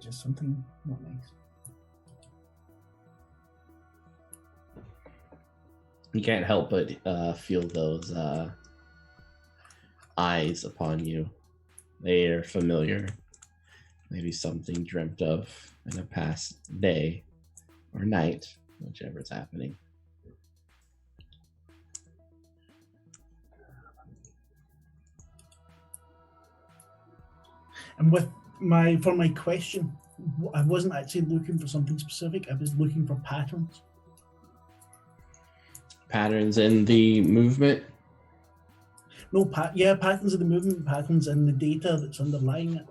just something not nice. You can't help but feel those eyes upon you. They are familiar. Maybe something dreamt of in a past day or night, whichever's happening. And with my question, I wasn't actually looking for something specific. I was looking for patterns. Patterns in the movement. No, patterns of the movement, patterns in the data that's underlying it.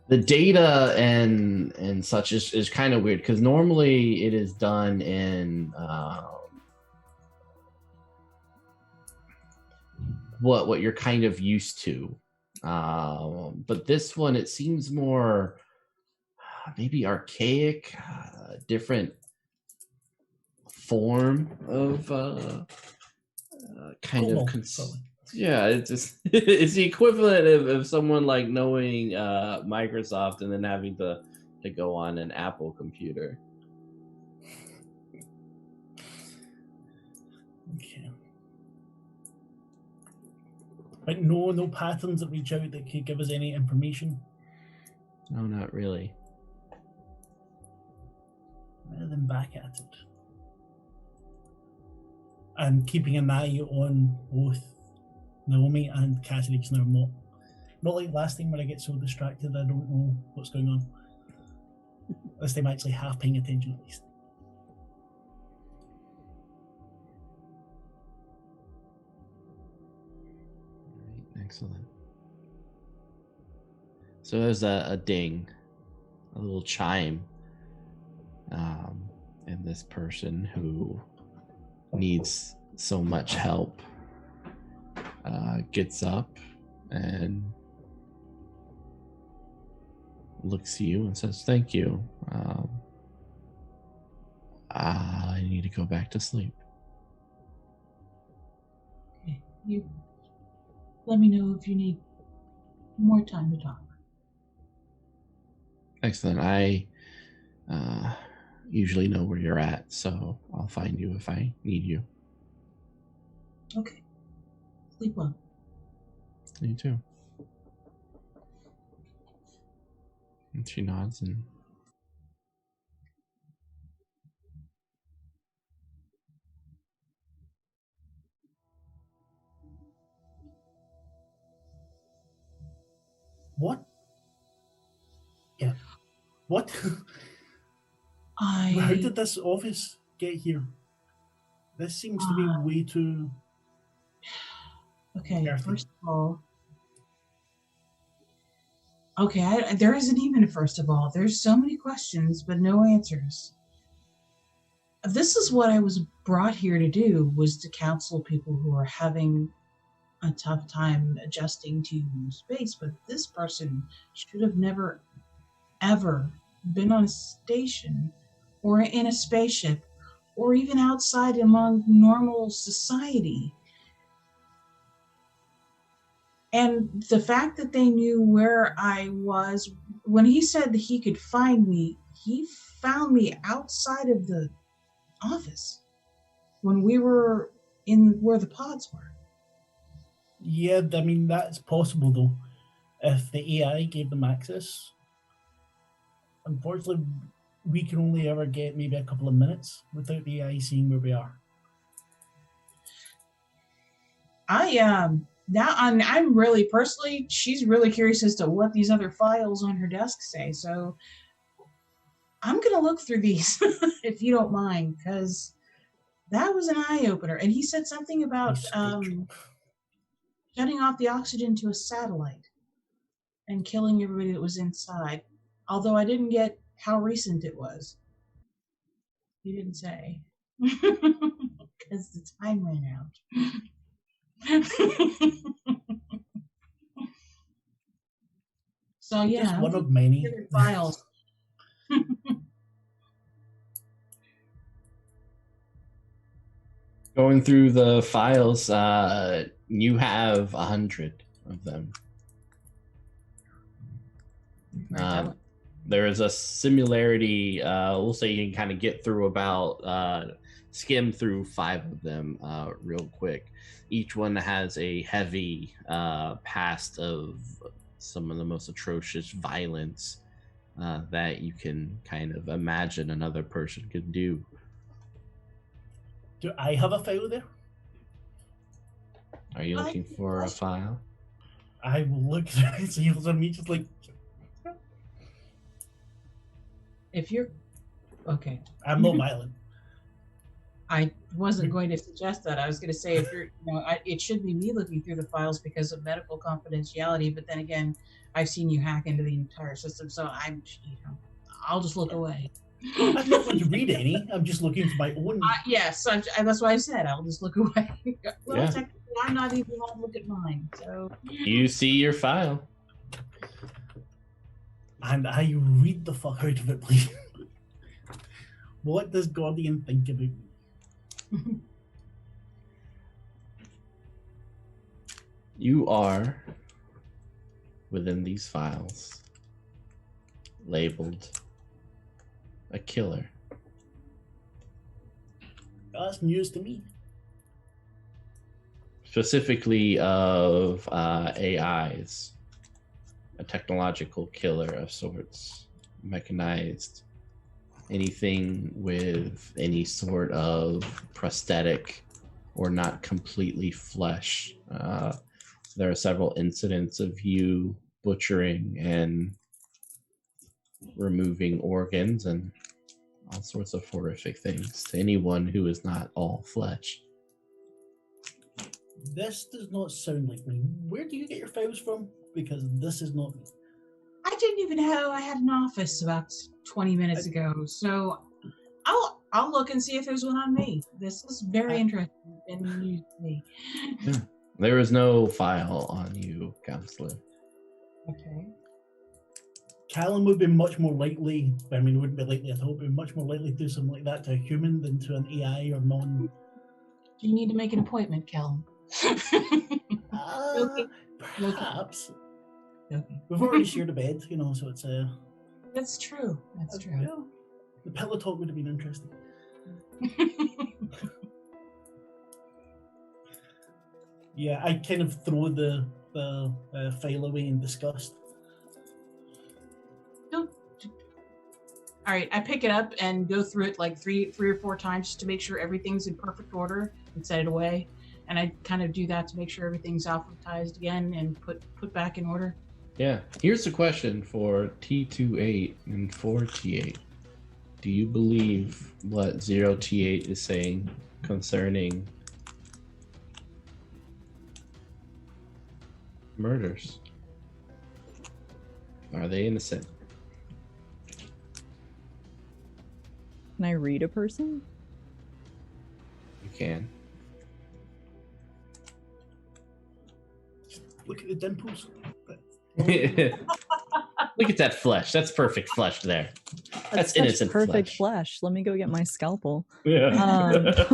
The data and such is kind of weird because normally it is done in what you're kind of used to, but this one it seems more maybe archaic, different form of kind of yeah, it's just it's the equivalent of someone like knowing Microsoft and then having to go on an Apple computer. Okay. But no patterns that reach out that could give us any information. No, not really. Rather than back at it. And keeping an eye on both Naomi and Cassidy, because now I'm not like last time where I get so distracted I don't know what's going on. This time I'm actually half paying attention at least. Right, excellent. So there's a ding, a little chime, and this person who needs so much help gets up and looks at you and says, "Thank you. I need to go back to sleep." Okay. You let me know if you need more time to talk. Excellent. I usually know where you're at, so I'll find you if I need you. Okay. Sleep well. You too. And she nods and What? Yeah. What? How How did this office get here? This seems to be way too... Okay, careful. first of all... Okay, there isn't even a first of all. There's so many questions, but no answers. This is what I was brought here to do, was to counsel people who are having a tough time adjusting to space, but this person should have never, ever been on a station or in a spaceship or even outside among normal society. And the fact that they knew where I was, when he said that he could find me, he found me outside of the office when we were in where the pods were. Yeah, I mean, that's possible though. If the AI gave them access. Unfortunately, we can only ever get maybe a couple of minutes without the AI seeing where we are. Now I'm really personally, she's really curious as to what these other files on her desk say. So I'm gonna look through these if you don't mind, because that was an eye opener. And he said something about shutting off the oxygen to a satellite and killing everybody that was inside. Although I didn't get how recent it was. He didn't say. Because the time ran out. So yeah, just one of many files. going through the files, you have 100 of them. There is a similarity. We'll say you can kind of get through skim through 5 of them real quick. Each one has a heavy past of some of the most atrocious violence that you can kind of imagine another person could do. Do I have a file there? Are you looking for a file? I will look through it, so you'll me just like. If you're okay, I'm not violent. I wasn't going to suggest that. I was going to say if you're, it should be me looking through the files because of medical confidentiality. But then again, I've seen you hack into the entire system, so I'll just look away. I'm not going to read any. I'm just looking for my own. Yes, that's why I said I'll just look away. Well, Yeah. technically, I'm not even allowed to look at mine. So You see your file. And I read the fuck out of it, please. What does Gordian think about me? You are within these files labeled a killer. That's news to me. Specifically of AIs, a technological killer of sorts, mechanized, anything with any sort of prosthetic or not completely flesh. There are several incidents of you butchering and removing organs and all sorts of horrific things to anyone who is not all flesh. This does not sound like me. Where do you get your files from? Because this is not me. I didn't even know I had an office about 20 minutes ago. So I'll look and see if there's one on me. This is very interesting and news to me. Yeah. There is no file on you, Counselor. Okay. Callum would be much more likely, I mean, it wouldn't be likely at all, but much more likely to do something like that to a human than to an AI or non. Do you need to make an appointment, Callum? Okay. Perhaps. Okay. We've already shared a bed, so it's That's true. That's true. yeah. The pillow talk would have been interesting. Yeah, I kind of throw the file away in disgust. All right, I pick it up and go through it like three or four times just to make sure everything's in perfect order and set it away. And I kind of do that to make sure everything's alphabetized again and put back in order. Yeah. Here's a question for T28 and 4T8. Do you believe what 0T8 is saying concerning murders? Are they innocent? Can I read a person? You can. Look at the dimples. Look at that flesh. That's perfect flesh there. That's such innocent perfect flesh. Let me go get my scalpel. Yeah.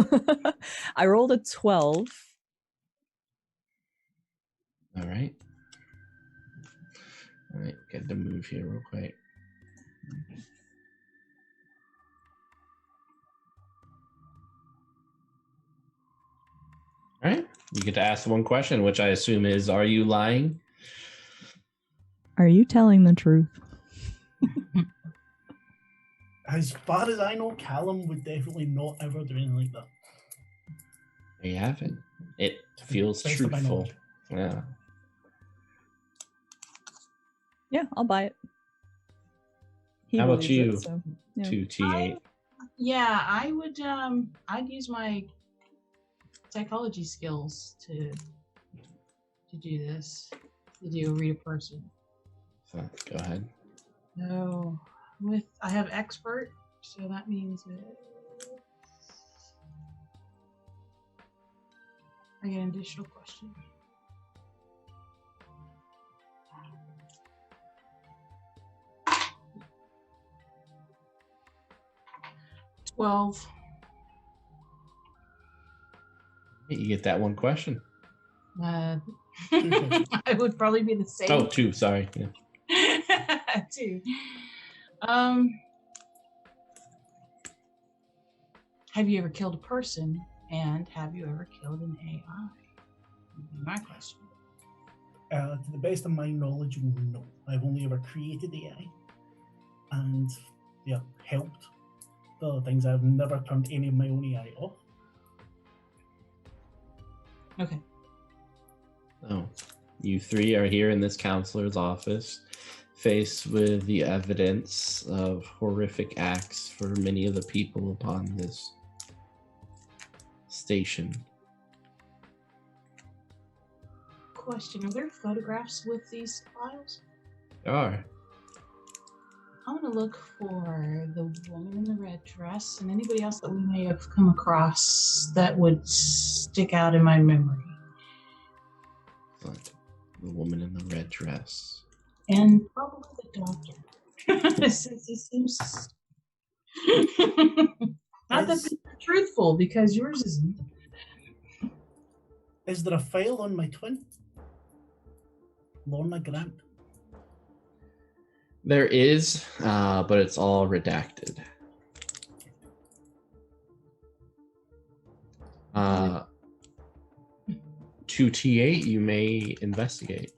I rolled a 12. All right. All right. Get to move here real quick. All right. You get to ask one question, which I assume is, are you lying? Are you telling the truth? As far as I know, Callum would definitely not ever do anything like that. There you have it. It feels Best of my truthful. knowledge. Yeah. Yeah, I'll buy it. He How about believes you? it, so, yeah. 2T8. Yeah, I would. I'd use my psychology skills to do this. To do read a person. So go ahead. No, I have expert, so that means I get an additional question. $12. You get that one question. I would probably be the same. Oh, 2. Sorry. Yeah. that too. Have you ever killed a person? And have you ever killed an AI? Would be my question. To the best of my knowledge, no. I've only ever created AI and helped the other things. I've never turned any of my own AI off. Okay. Oh, you three are here in this counselor's office, faced with the evidence of horrific acts for many of the people upon this station. Question: are there photographs with these files? There are. I want to look for the woman in the red dress and anybody else that we may have come across that would stick out in my memory. But the woman in the red dress. And probably the doctor. Since he seems... Not that they're truthful, because yours isn't. Is there a file on my twin? Lorna Grant. There is, but it's all redacted. 2T8, you may investigate.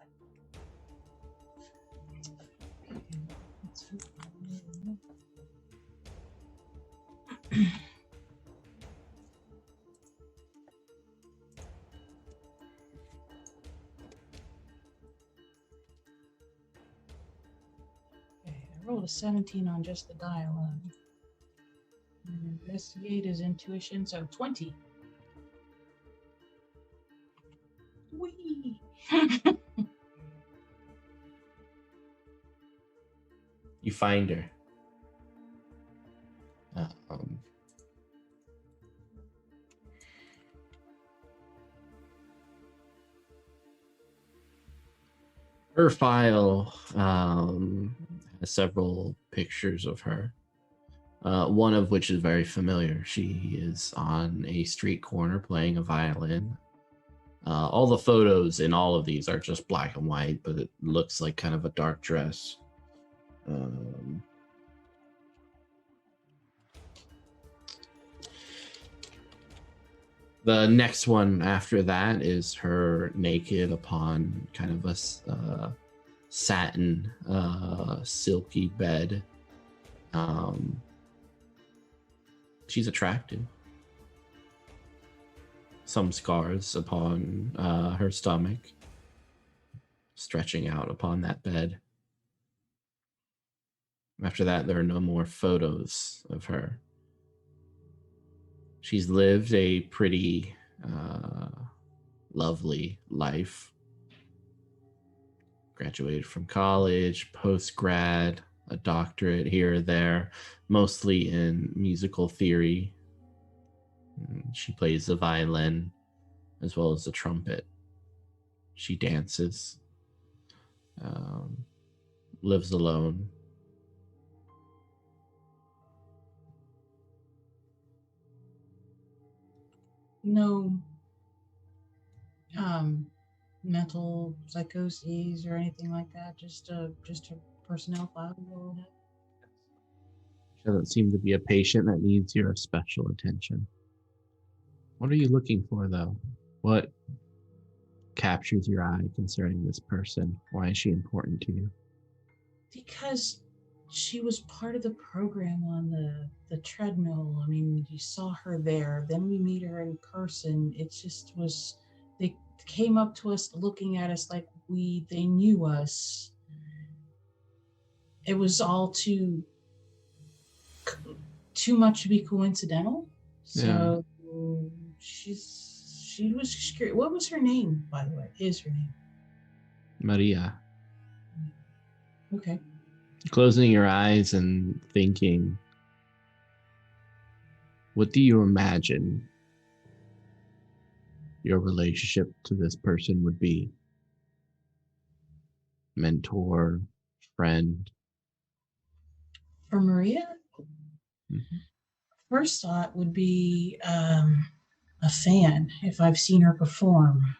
I rolled a 17 on just the dialogue. And investigate is intuition, so 20. Whee! You find her. Her file has several pictures of her, one of which is very familiar. She is on a street corner playing a violin. All the photos in all of these are just black and white, but it looks like kind of a dark dress. The next one after that is her naked upon kind of a satin, silky bed. She's attractive. Some scars upon her stomach, stretching out upon that bed. After that, there are no more photos of her. She's lived a pretty lovely life. Graduated from college, post-grad, a doctorate here or there, mostly in musical theory. She plays the violin as well as the trumpet. She dances, lives alone. No mental psychoses or anything like that. Just a personnel file. She doesn't seem to be a patient that needs your special attention. What are you looking for, though? What captures your eye concerning this person? Why is she important to you? Because she was part of the program on the treadmill. I mean, you saw her there. Then we meet her in person. It just was, they came up to us looking at us like they knew us. It was all too much to be coincidental. So she was scary. What was her name, by the way? Is her name? Maria. Okay. Closing your eyes and thinking, what do you imagine your relationship to this person would be? Mentor, friend? For Maria? Mm-hmm. First thought would be a fan, if I've seen her perform.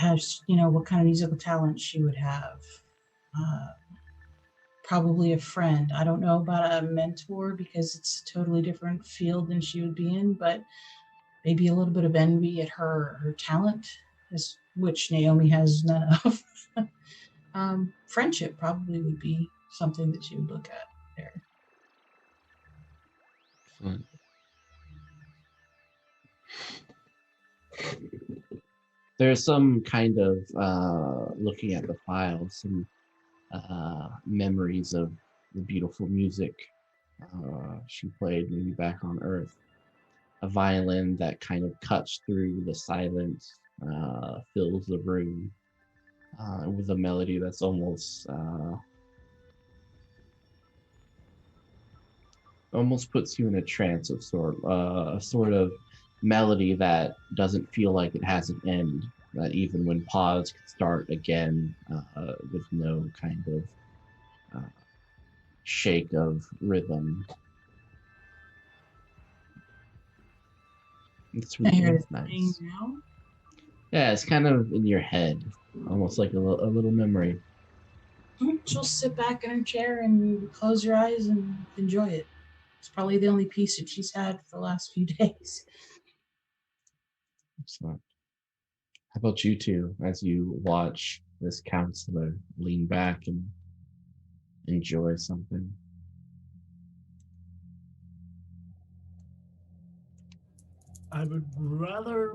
what kind of musical talent she would have. Probably a friend. I don't know about a mentor because it's a totally different field than she would be in, but maybe a little bit of envy at her talent, which Naomi has none of. Friendship probably would be something that she would look at there. Excellent. There's some kind of looking at the file, some memories of the beautiful music she played maybe back on Earth. A violin that kind of cuts through the silence, fills the room with a melody that's almost puts you in a trance of a sort of melody that doesn't feel like it has an end, that even when paused can start again with no kind of shake of rhythm. It's I hear really this nice. thing now. Yeah, it's kind of in your head, almost like a little memory. She'll sit back in her chair and close her eyes and enjoy it. It's probably the only piece that she's had for the last few days. Excellent. How about you two, as you watch this counselor lean back and enjoy something? I would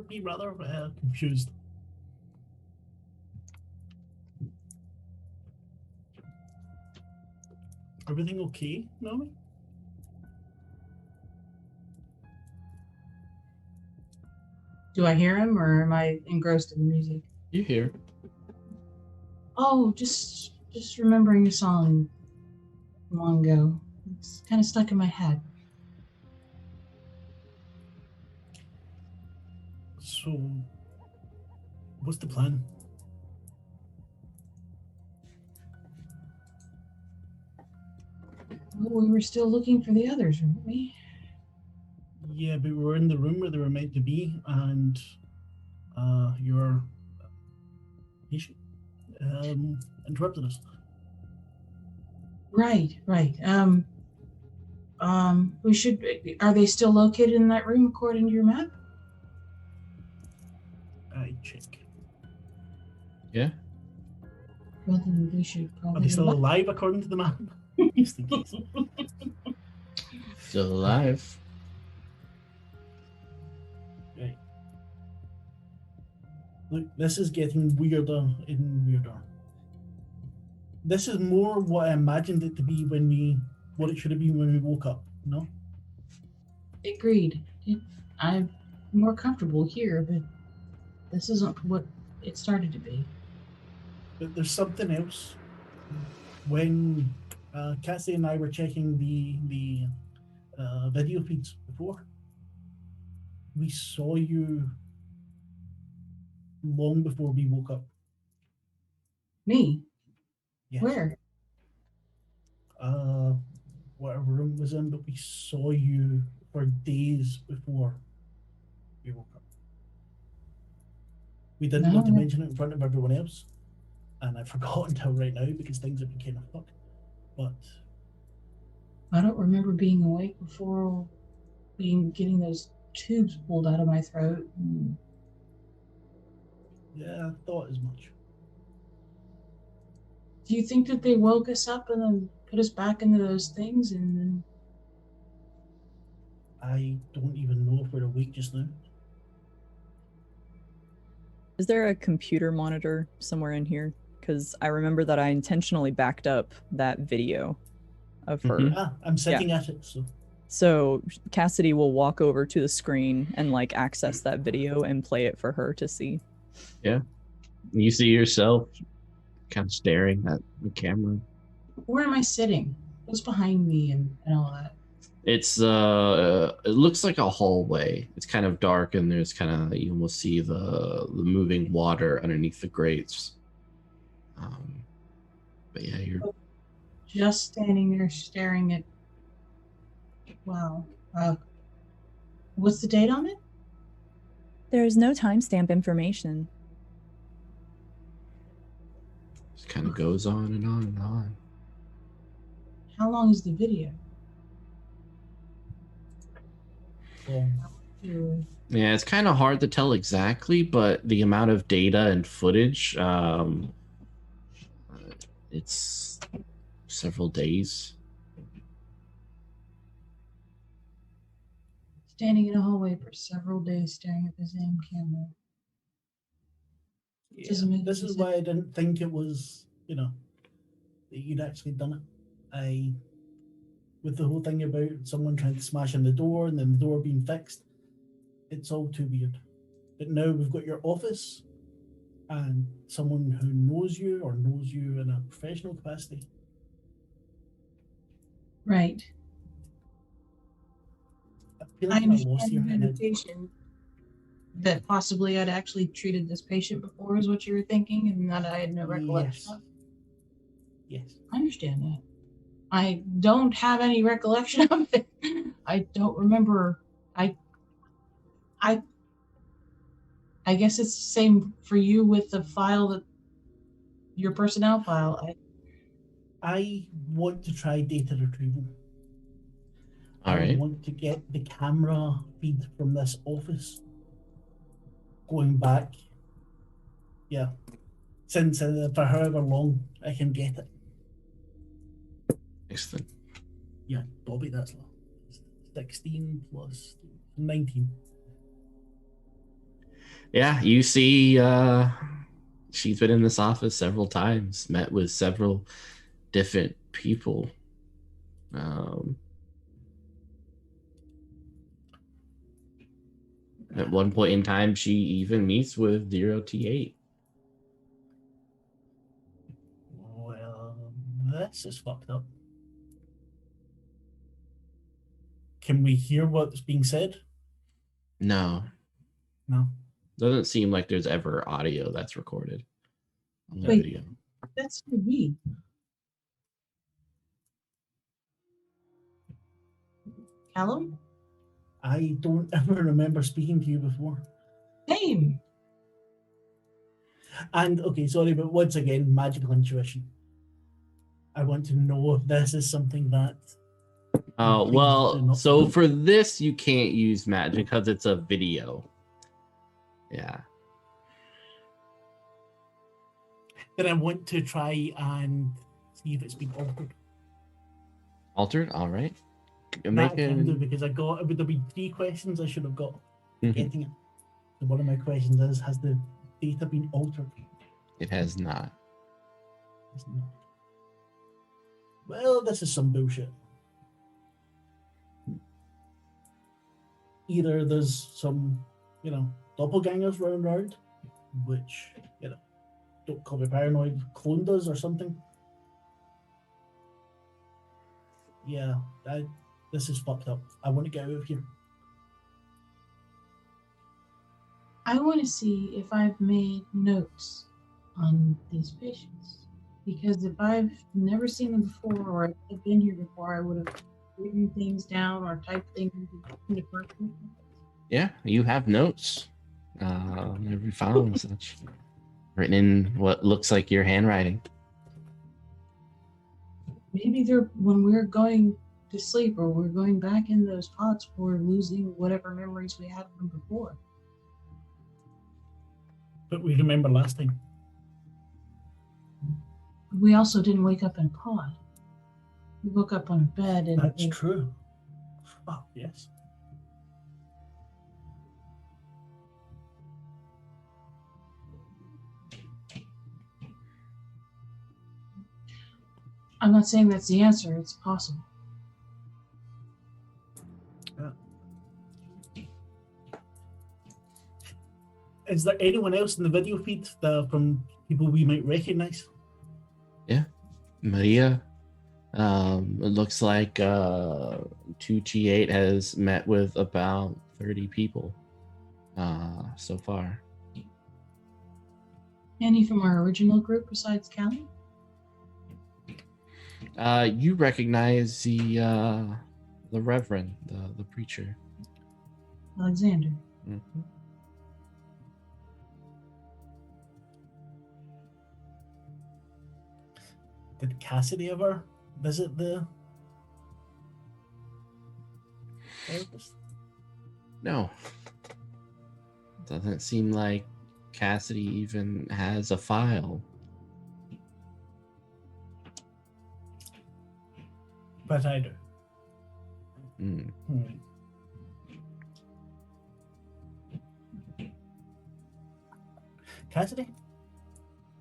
be rather confused. Everything okay, Naomi? Do I hear him or am I engrossed in the music? You hear? Oh, just remembering a song long ago. It's kind of stuck in my head. So, what's the plan? Well, we were still looking for the others, weren't we? Yeah, but we were in the room where they were meant to be, and your patient interrupted us. Right. We should. Are they still located in that room according to your map? I check. Yeah. Well, then we should Are probably. they still alive according to the map? Just in case. Still alive. Right. Look, this is getting weirder and weirder. This is more what I imagined it to be what it should have been when we woke up, no? Agreed. I'm more comfortable here, but this isn't what it started to be. But there's something else. When Cassie and I were checking the video feeds before, we saw you long before we woke up. Me? Yes. Where? Whatever room it was in, but we saw you for days before we woke up. We didn't want to mention it in front of everyone else, and I forgot until right now because things have been kind of fucked. But I don't remember being awake before getting those tubes pulled out of my throat. yeah, I thought as much. Do you think that they woke us up and then put us back into those things and then... I don't even know if we're awake just now. Is there a computer monitor somewhere in here? Because I remember that I intentionally backed up that video of her. I'm sitting at it, so. So Cassidy will walk over to the screen and like access that video and play it for her to see. Yeah. You see yourself kind of staring at the camera. Where am I sitting? What's behind me and all that? It's it looks like a hallway. It's kind of dark and there's kind of, you almost see the moving water underneath the grates. But yeah, you're just standing there staring at... Wow. What's the date on it? There is no timestamp information. kind of goes on and on and on. How long is the video? Well, Yeah, it's kind of hard to tell exactly, but the amount of data and footage, it's several days. Standing in a hallway for several days staring at the same camera. yeah, Doesn't make this any is why I didn't think it was, that you'd actually done it. With the whole thing about someone trying to smash in the door and then the door being fixed, it's all too weird. But now we've got your office and someone who knows you or knows you in a professional capacity. Right. I feel I like I'm lost understand here. you had a patient that possibly I'd actually treated this patient before is what you were thinking, and that I had no recollection Yes. of. Yes. I understand that. I don't have any recollection of it. I don't remember. I guess it's the same for you with the file that your personnel file. I want to try data retrieval. All I right. want to get the camera feed from this office going back. Yeah. Since for however long I can get it. Excellent. Yeah, Bobby, that's 16 plus 19. Yeah, you see, she's been in this office several times, met with several different people. At one point in time, she even meets with 0T8. Well, this is fucked up. Can we hear what's being said? No, No. doesn't seem like there's ever audio that's recorded on the Wait. video. That's for me. Callum? I don't ever remember speaking to you before. Same. And okay, sorry, but once again, magical intuition. I want to know if this is something that. Well, so for this, you can't use magic because it's a video. Yeah. Then I want to try and see if it's been altered. Altered? All right. That I can do because it would have been 3 questions I should have got getting it. So one of my questions is, has the data been altered? It has not. It's not. Well, this is some bullshit. Either there's some, doppelgangers running around, which, don't call me paranoid, clone does or something. Yeah, this is fucked up. I want to get out of here. I want to see if I've made notes on these patients. Because if I've never seen them before or I've been here before, I would have written things down or typed things into person. Yeah, you have notes on every file and such, written in what looks like your handwriting. Maybe they're when we're going to sleep or we're going back in those pots, we're losing whatever memories we had of them before. But we remember last time. We also didn't wake up in a pod. We woke up on a bed and That's true. Fuck, yes. I'm not saying that's the answer, it's possible. Is there anyone else in the video feed from people we might recognize? Yeah, Maria. It looks like 2G8 has met with about 30 people so far. Any from our original group besides Callie? You recognize the Reverend, the preacher. Alexander. Mm-hmm. Did Cassidy ever visit the therapist? No. Doesn't seem like Cassidy even has a file. But I do. Mm. Cassidy,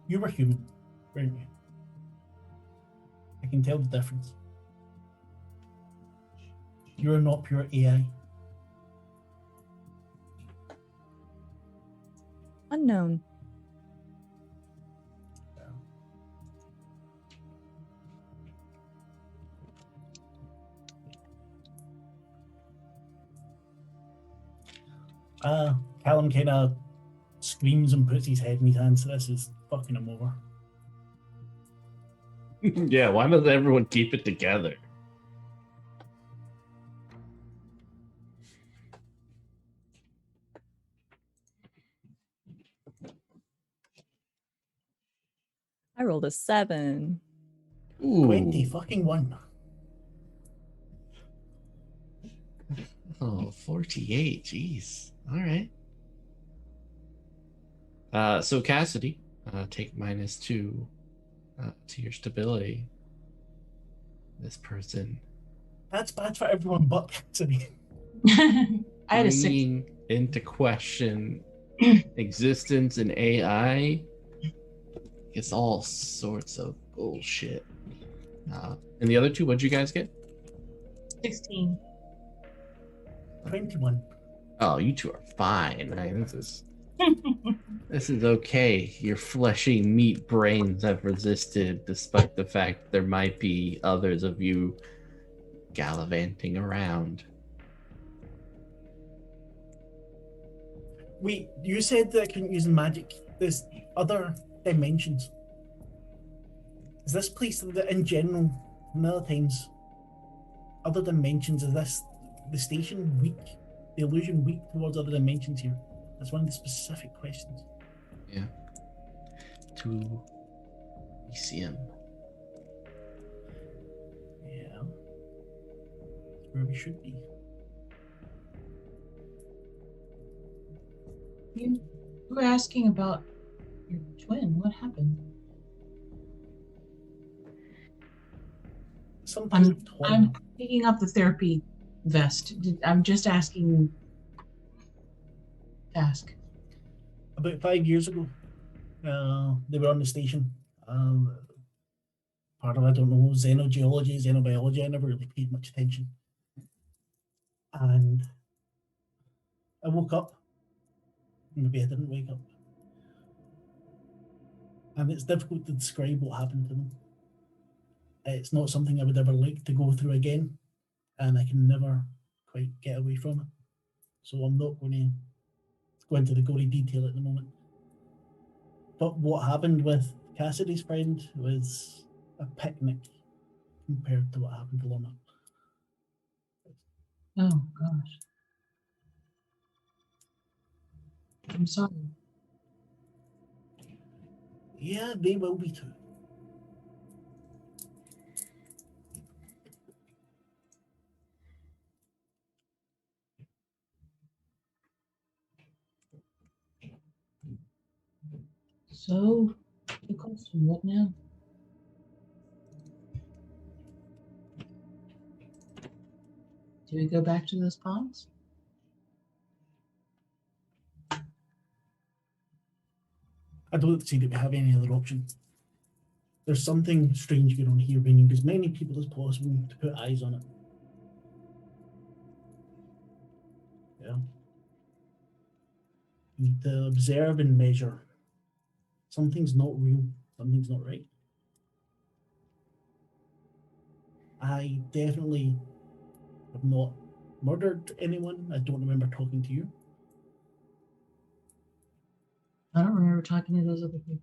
you were human, weren't you? I can tell the difference. You're not pure AI. Unknown. Callum kind of screams and puts his head in his hands. So this is fucking him over. Yeah, why does everyone keep it together? I rolled a 7. Ooh. 20 fucking 1. Oh, 48. Jeez. All right. So Cassidy, take -2 to your stability. This person That's bad for everyone but Cassidy. I had a 6. bringing into question existence and AI. It's all sorts of bullshit. And the other two, what'd you guys get? 16. 21. Oh, you two are fine. Right? This is okay. Your fleshy meat brains have resisted, despite the fact there might be others of you gallivanting around. Wait, you said that I couldn't use magic. There's other dimensions. Is this place that in general, and other times, other dimensions, is this the station weak? The illusion weak towards other dimensions here? That's one of the specific questions. Yeah. To ECM. Yeah. That's where we should be. You were asking about your twin. What happened? Something I'm picking up the therapy vest. I'm just asking. Ask. About 5 years ago, they were on the station. Part of, I don't know, xenogeology, xenobiology. I never really paid much attention. And I woke up. Maybe I didn't wake up. And it's difficult to describe what happened to them. It's not something I would ever like to go through again. And I can never quite get away from it. So I'm not going to go into the gory detail at the moment. But what happened with Cassidy's friend was a picnic compared to what happened to Lorna. Oh gosh. I'm sorry. Yeah, they will be too. So, the question, what now? Do we go back to those ponds? I don't see that we have any other option. There's something strange going on here. We need as many people as possible to put eyes on it. Yeah. We need to observe and measure. Something's not real. Something's not right. I definitely have not murdered anyone. I don't remember talking to you. I don't remember talking to those other people.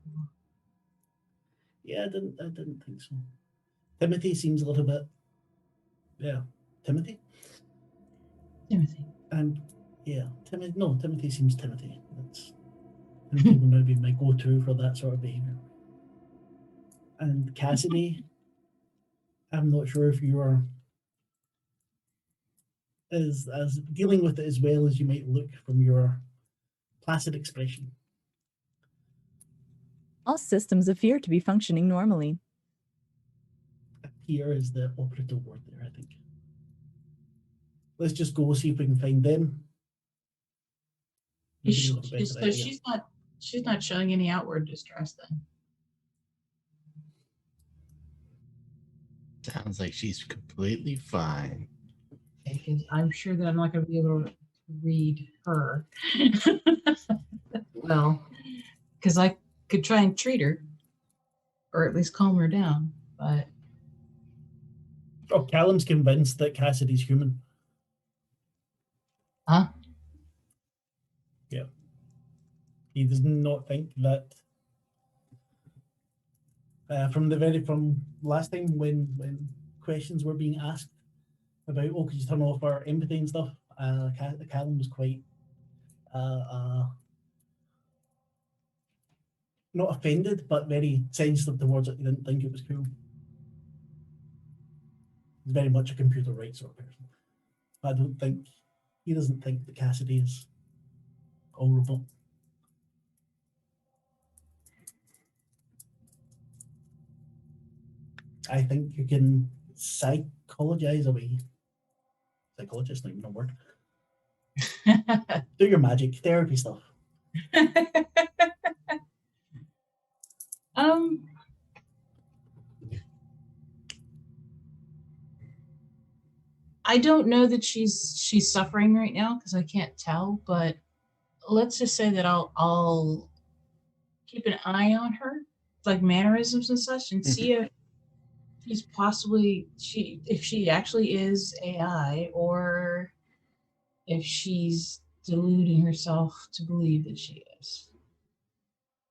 Yeah, I didn't think so. Timothy seems a little bit. Yeah, Timothy. Timothy. And yeah, Timothy. No, Timothy seems Timothy. Timothy will now be my go-to for that sort of behavior. And Cassidy, I'm not sure if you are as dealing with it as well as you might look from your placid expression. All systems appear to be functioning normally. Appear is the operative word there, I think. Let's just go see if we can find them. Maybe they'll have a better So idea. she's not showing any outward distress then. Sounds like she's completely fine. Because I'm sure that I'm not going to be able to read her. Well, because I could try and treat her, or at least calm her down, but Oh, Callum's convinced that Cassidy's human. huh? Yeah. He does not think that from last time when questions were being asked about, oh, could you turn off our empathy and stuff, Callum was quite not offended, but very sensitive towards it. He didn't think it was cool. He's very much a computer rights sort of person. But he doesn't think that Cassidy is horrible. I think you can psychologize away. Psychologist, not even a word. Do your magic therapy stuff. I don't know that she's suffering right now because I can't tell, but let's just say that I'll keep an eye on her, like mannerisms and such, and see if she's possibly if she actually is AI or if she's deluding herself to believe that she is.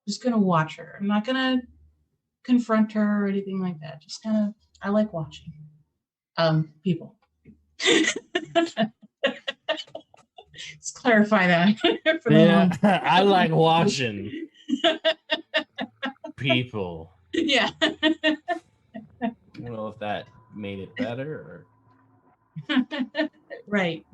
Just gonna watch her. I'm not gonna confront her or anything like that. Just kind of, I like watching people. Let's clarify that. For the Yeah, long- I like watching people. Yeah. I don't know if that made it better or. Right.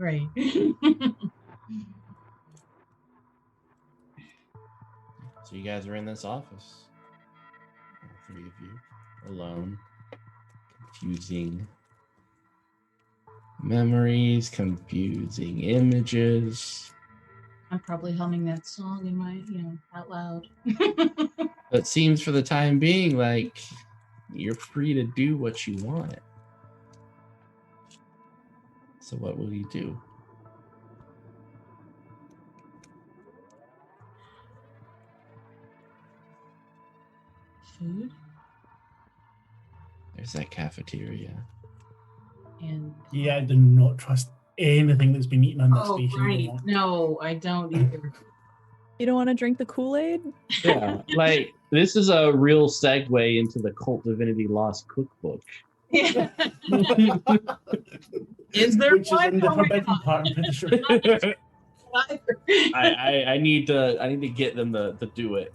So you guys are in this office. All three of you alone. Confusing memories, confusing images. I'm probably humming that song in my, out loud. But it seems for the time being like you're free to do what you want. So what will you do? Food There's that cafeteria. and Yeah, I do not trust anything that's been eaten on this oh, station right. anymore. No, I don't either. You don't want to drink the Kool-Aid? Yeah, like this is a real segue into the KULT Divinity Lost cookbook. Yeah. Is there Which is one? in the Oh my forbidden God. part, I'm pretty sure. I need to get them to do it.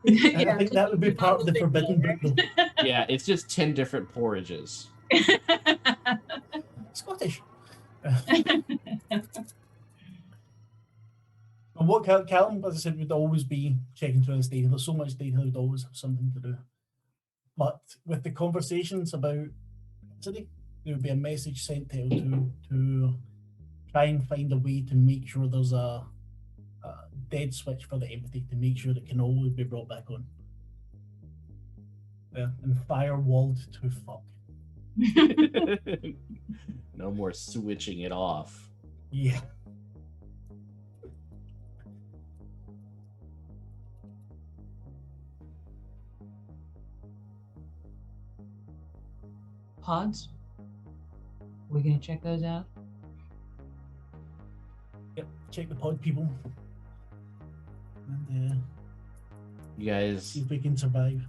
I think that would be part of the forbidden book, though. Yeah, it's just 10 different porridges. Scottish. And what Callum, as I said, would always be checking through his data. There's so much data, he'd always have something to do. But with the conversations about city, there would be a message sent to to try and find a way to make sure there's a dead switch for the empathy, to make sure that it can always be brought back on. Yeah, and firewalled to fuck. No more switching it off. Yeah. Pods? We're gonna check those out. Yep, check the pod people. And You guys see if we can survive.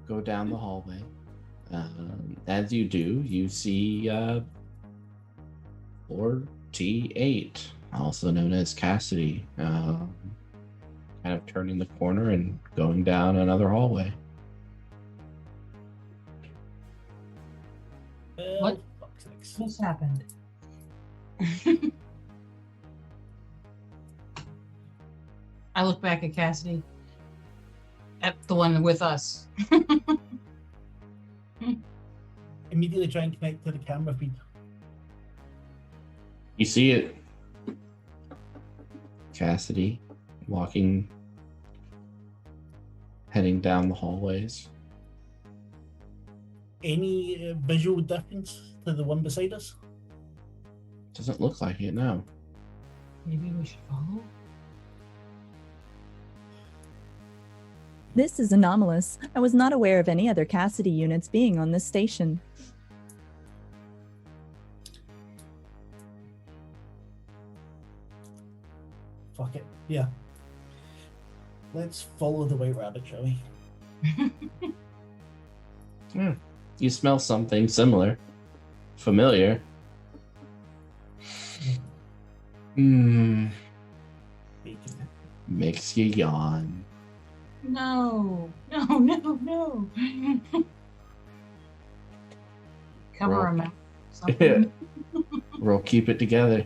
go down the hallway. As you do, you see 48, also known as Cassidy, kind of turning the corner and going down another hallway. This happened. I look back at Cassidy. At the one with us. Immediately try and connect to the camera feed. You see it. Cassidy walking, heading down the hallways. Any visual difference to the one beside us? Doesn't look like it, no. Maybe we should follow? This is anomalous. I was not aware of any other Cassidy units being on this station. Fuck it. Yeah. Let's follow the white rabbit, shall we? You smell something similar. Familiar. Bacon. Makes you yawn. No. Cover Roll. our mouth. Something. We'll keep it together.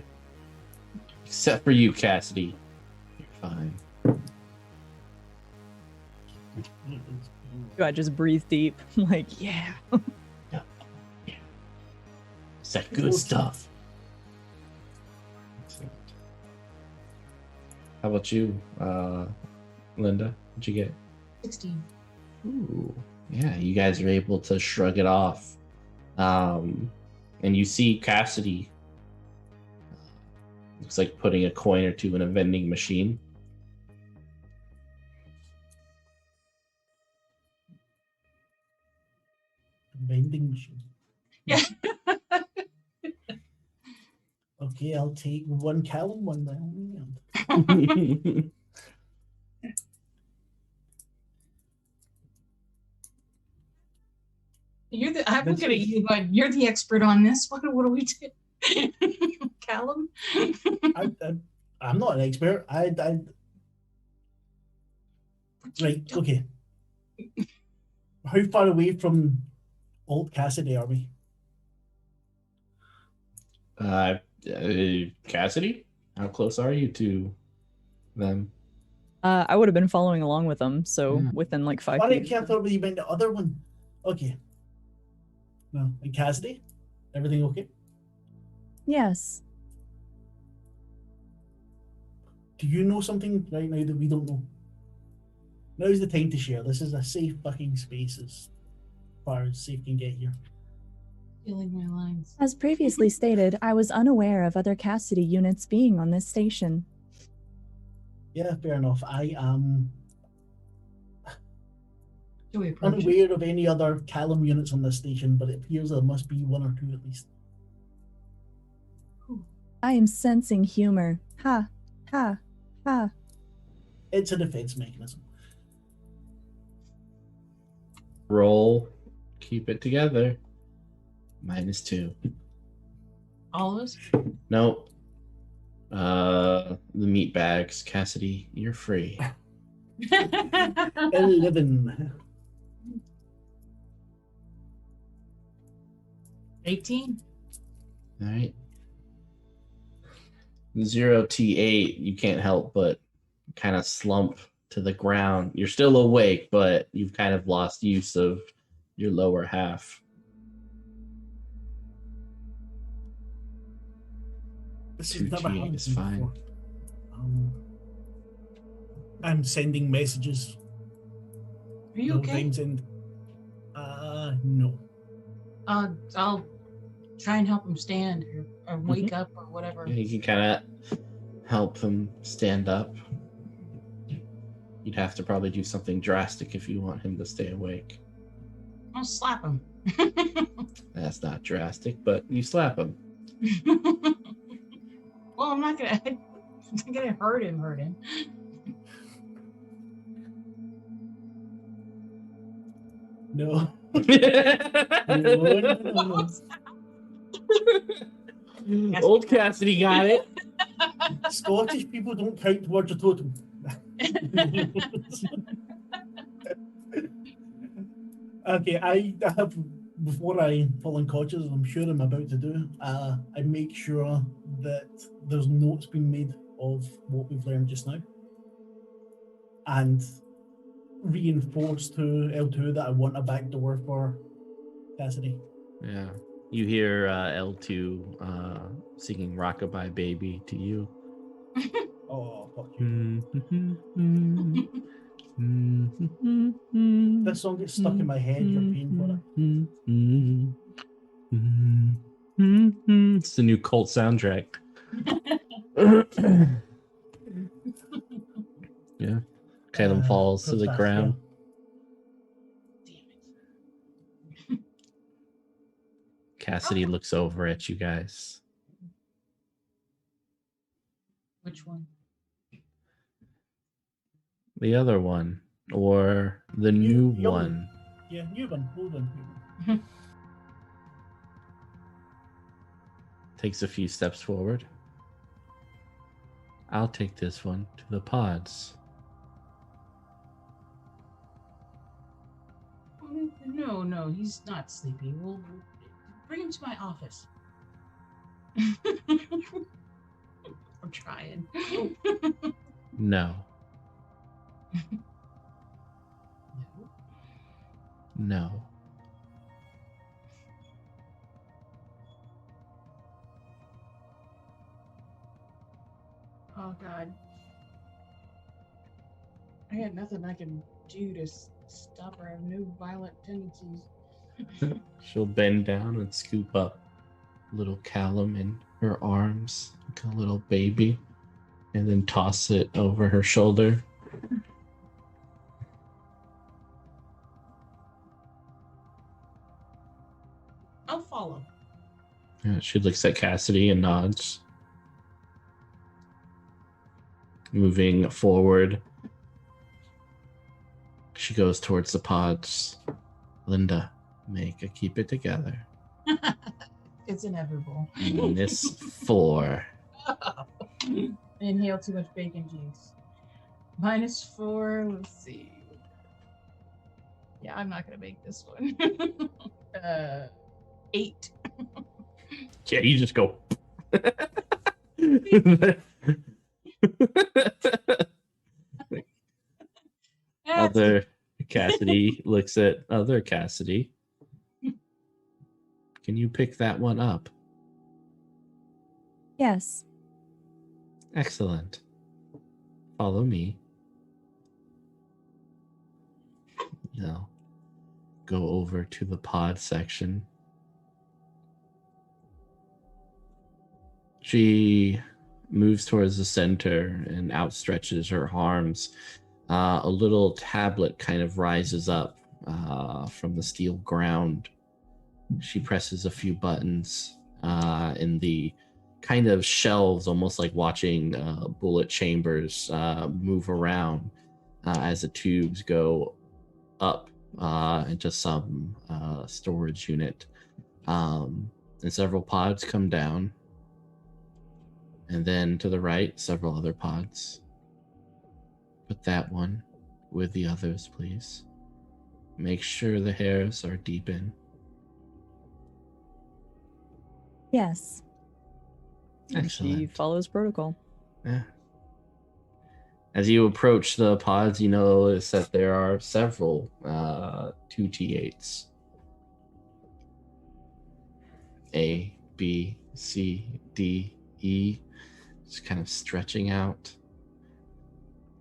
Except for you, Cassidy. You're fine. I just breathe deep. I'm like, yeah. It's that good stuff. How about you, Linda? What'd you get? 16. Ooh, yeah, you guys are able to shrug it off. And you see Cassidy looks like putting a coin or two in a vending machine. Vending machine. Yeah. Okay, I'll take one Callum, one Naomi. I'm looking at you, but you're the expert on this. What do we do? Callum? I'm not an expert. Right, okay. How far away from Old Cassidy are we? Cassidy? How close are you to them? I would have been following along with them, so Yeah. within like 5 I feet. can't thought you meant the other one. Okay. No, and Cassidy? Everything okay? Yes. Do you know something right now that we don't know? Now's the time to share. This is a safe fucking space as far as safe can get here. Feeling my lines. As previously stated, I was unaware of other Cassidy units being on this station. Yeah, fair enough. I am Do we approach it? unaware of any other Callum units on this station, but it appears there must be one or two at least. I am sensing humor. Ha, ha, ha. It's a defense mechanism. Roll. Keep it together. -2. All of us? Nope. The meat bags. Cassidy, you're free. 11. 18? All right. 0T8, you can't help but kind of slump to the ground. You're still awake, but you've kind of lost use of your lower half. This has never 2T8 happened is to me fine. before. I'm sending messages. Are you okay? Things and no. I'll try and help him stand or wake up or whatever. Yeah, you can kind of help him stand up. You'd have to probably do something drastic if you want him to stay awake. I'll slap him. That's not drastic, but you slap him. Well, I'm not gonna hurt him. No. No. Old Cassidy got it. Scottish people don't count towards a totem. Okay, I have before I fall unconscious, as I'm sure I'm about to do, I make sure that there's notes being made of what we've learned just now, and reinforce to L2 that I want a back door for Cassidy. Yeah. You hear L2 singing Rockabye Baby to you. Oh, fuck you. This song gets stuck in my head, you're paying for it. It's the new cult soundtrack. Yeah. Caleb falls to the Protest, ground. Damn it. Cassidy looks over at you guys. Which one? The other one, or the new the other one. Yeah, new one, old one. Takes a few steps forward. I'll take this one to the pods. No, he's not sleepy. We'll bring him to my office. I'm trying. No. No. Oh God. I had nothing I can do to stop her. I have no violent tendencies. She'll bend down and scoop up little Callum in her arms like a little baby, and then toss it over her shoulder. I'll follow. Yeah, she looks at Cassidy and nods. Moving forward, she goes towards the pods. Linda, make a keep it together. It's inevitable. -4. Inhale too much bacon juice. -4. Let's see. Yeah, I'm not gonna make this one. 8. Yeah, you just go. Other Cassidy looks at other Cassidy. Can you pick that one up? Yes. Excellent. Follow me. Now, go over to the pod section. She moves towards the center and outstretches her arms. A little tablet kind of rises up from the steel ground. She presses a few buttons in the kind of shelves, almost like watching bullet chambers move around as the tubes go up into some storage unit. And several pods come down. And then to the right, several other pods. Put that one with the others, please. Make sure the hairs are deep in. Yes. Excellent. She follows protocol. Yeah. As you approach the pods, you notice that there are several 2T8s. A, B, C, D, E. Just kind of stretching out.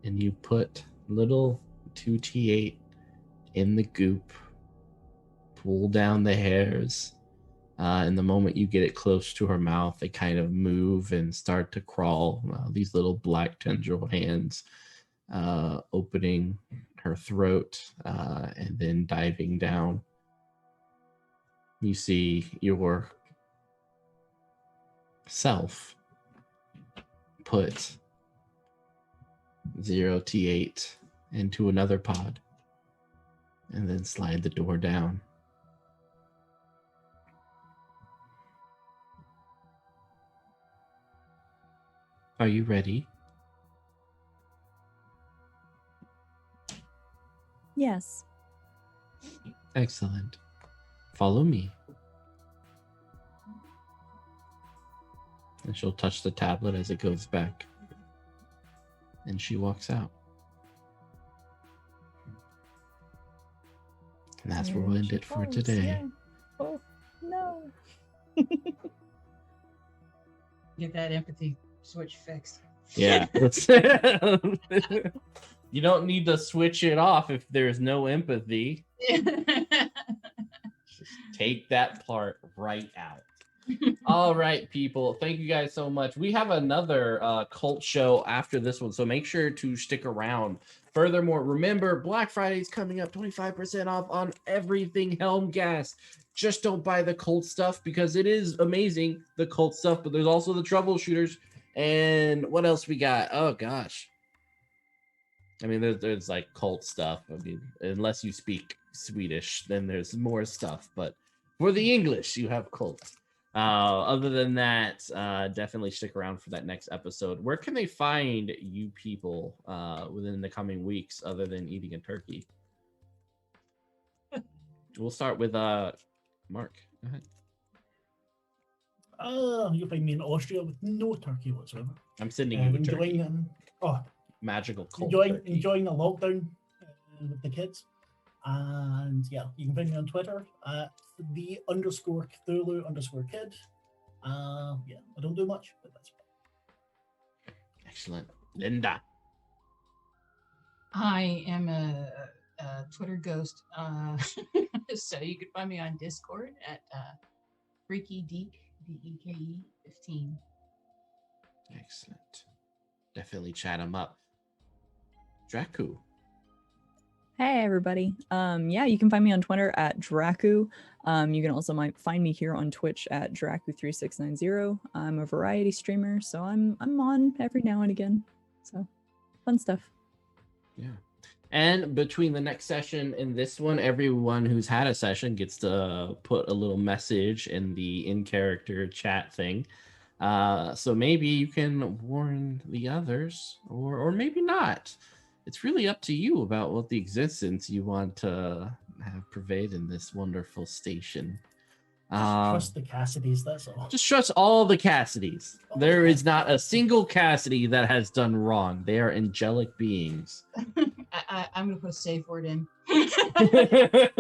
And you put little 2T8 in the goop. Pull down the hairs. And the moment you get it close to her mouth, they kind of move and start to crawl. These little black tendril hands opening her throat and then diving down. You see your self put 0T8 into another pod and then slide the door down. Are you ready? Yes. Excellent. Follow me. And she'll touch the tablet as it goes back. And she walks out. And that's where we'll end it for today. Yeah. Oh, no. Get that empathy switch fixed. Yeah. You don't need to switch it off if there's no empathy. Just take that part right out. All right, people. Thank you guys so much. We have another cult show after this one, so make sure to stick around. Furthermore, remember, Black Friday is coming up, 25% off on everything Helmcast. Just don't buy the cult stuff because it is amazing, the cult stuff, but there's also the troubleshooters. And what else we got? Oh, gosh. I mean, there's like cult stuff. I mean, unless you speak Swedish, then there's more stuff. But for the English, you have cult. Other than that, definitely stick around for that next episode. Where can they find you people within the coming weeks other than eating a turkey? We'll start with Mark. Go ahead. You'll find me in Austria with no turkey whatsoever. I'm sending you a turkey. Oh, magical cult enjoying the lockdown with the kids. And yeah, you can find me on Twitter at _Cthulhu_kid. Yeah, I don't do much, but that's fine. Excellent. Linda. I am a Twitter ghost. So you can find me on Discord at Freaky Deek, DEKE 15. Excellent. Definitely chat them up. Draku. Hey everybody. Yeah, you can find me on Twitter at Draku. You can also find me here on Twitch at Draku3690. I'm a variety streamer, so I'm on every now and again. So fun stuff. Yeah. And between the next session and this one, everyone who's had a session gets to put a little message in the in-character chat thing. So maybe you can warn the others, or maybe not. It's really up to you about what the existence you want to have pervade in this wonderful station. Just trust the Cassidys, that's all. Just trust all the Cassidys. There is not a single Cassidy that has done wrong. They are angelic beings. I'm going to put a safe word in. The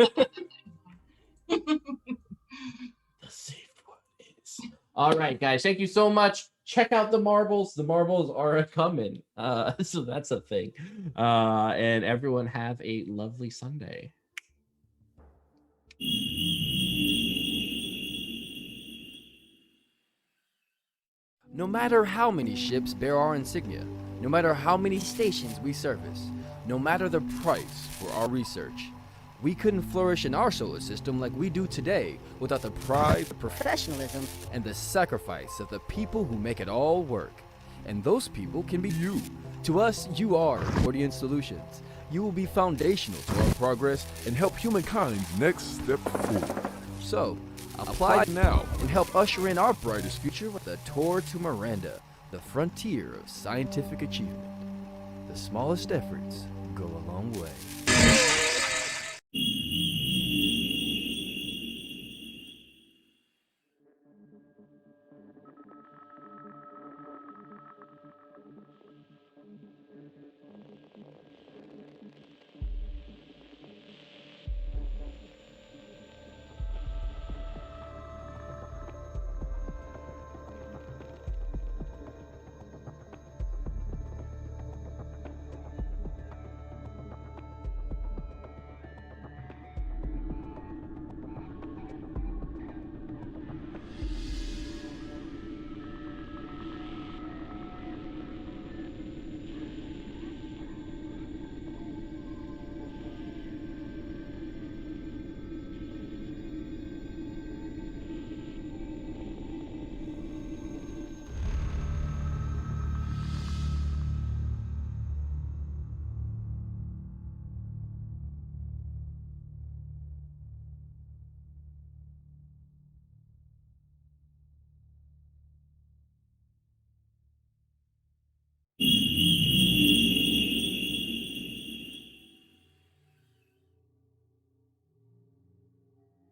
safe word is. All right, guys. Thank you so much. Check out the marbles. The marbles are coming. So that's a thing. And everyone have a lovely Sunday. No matter how many ships bear our insignia, no matter how many stations we service, no matter the price for our research, we couldn't flourish in our solar system like we do today without the pride, professionalism, and the sacrifice of the people who make it all work. And those people can be you. To us, you are Gordian Solutions. You will be foundational to our progress and help humankind's next step forward. So, apply now and help usher in our brightest future with a tour to Miranda, the frontier of scientific achievement. The smallest efforts go a long way.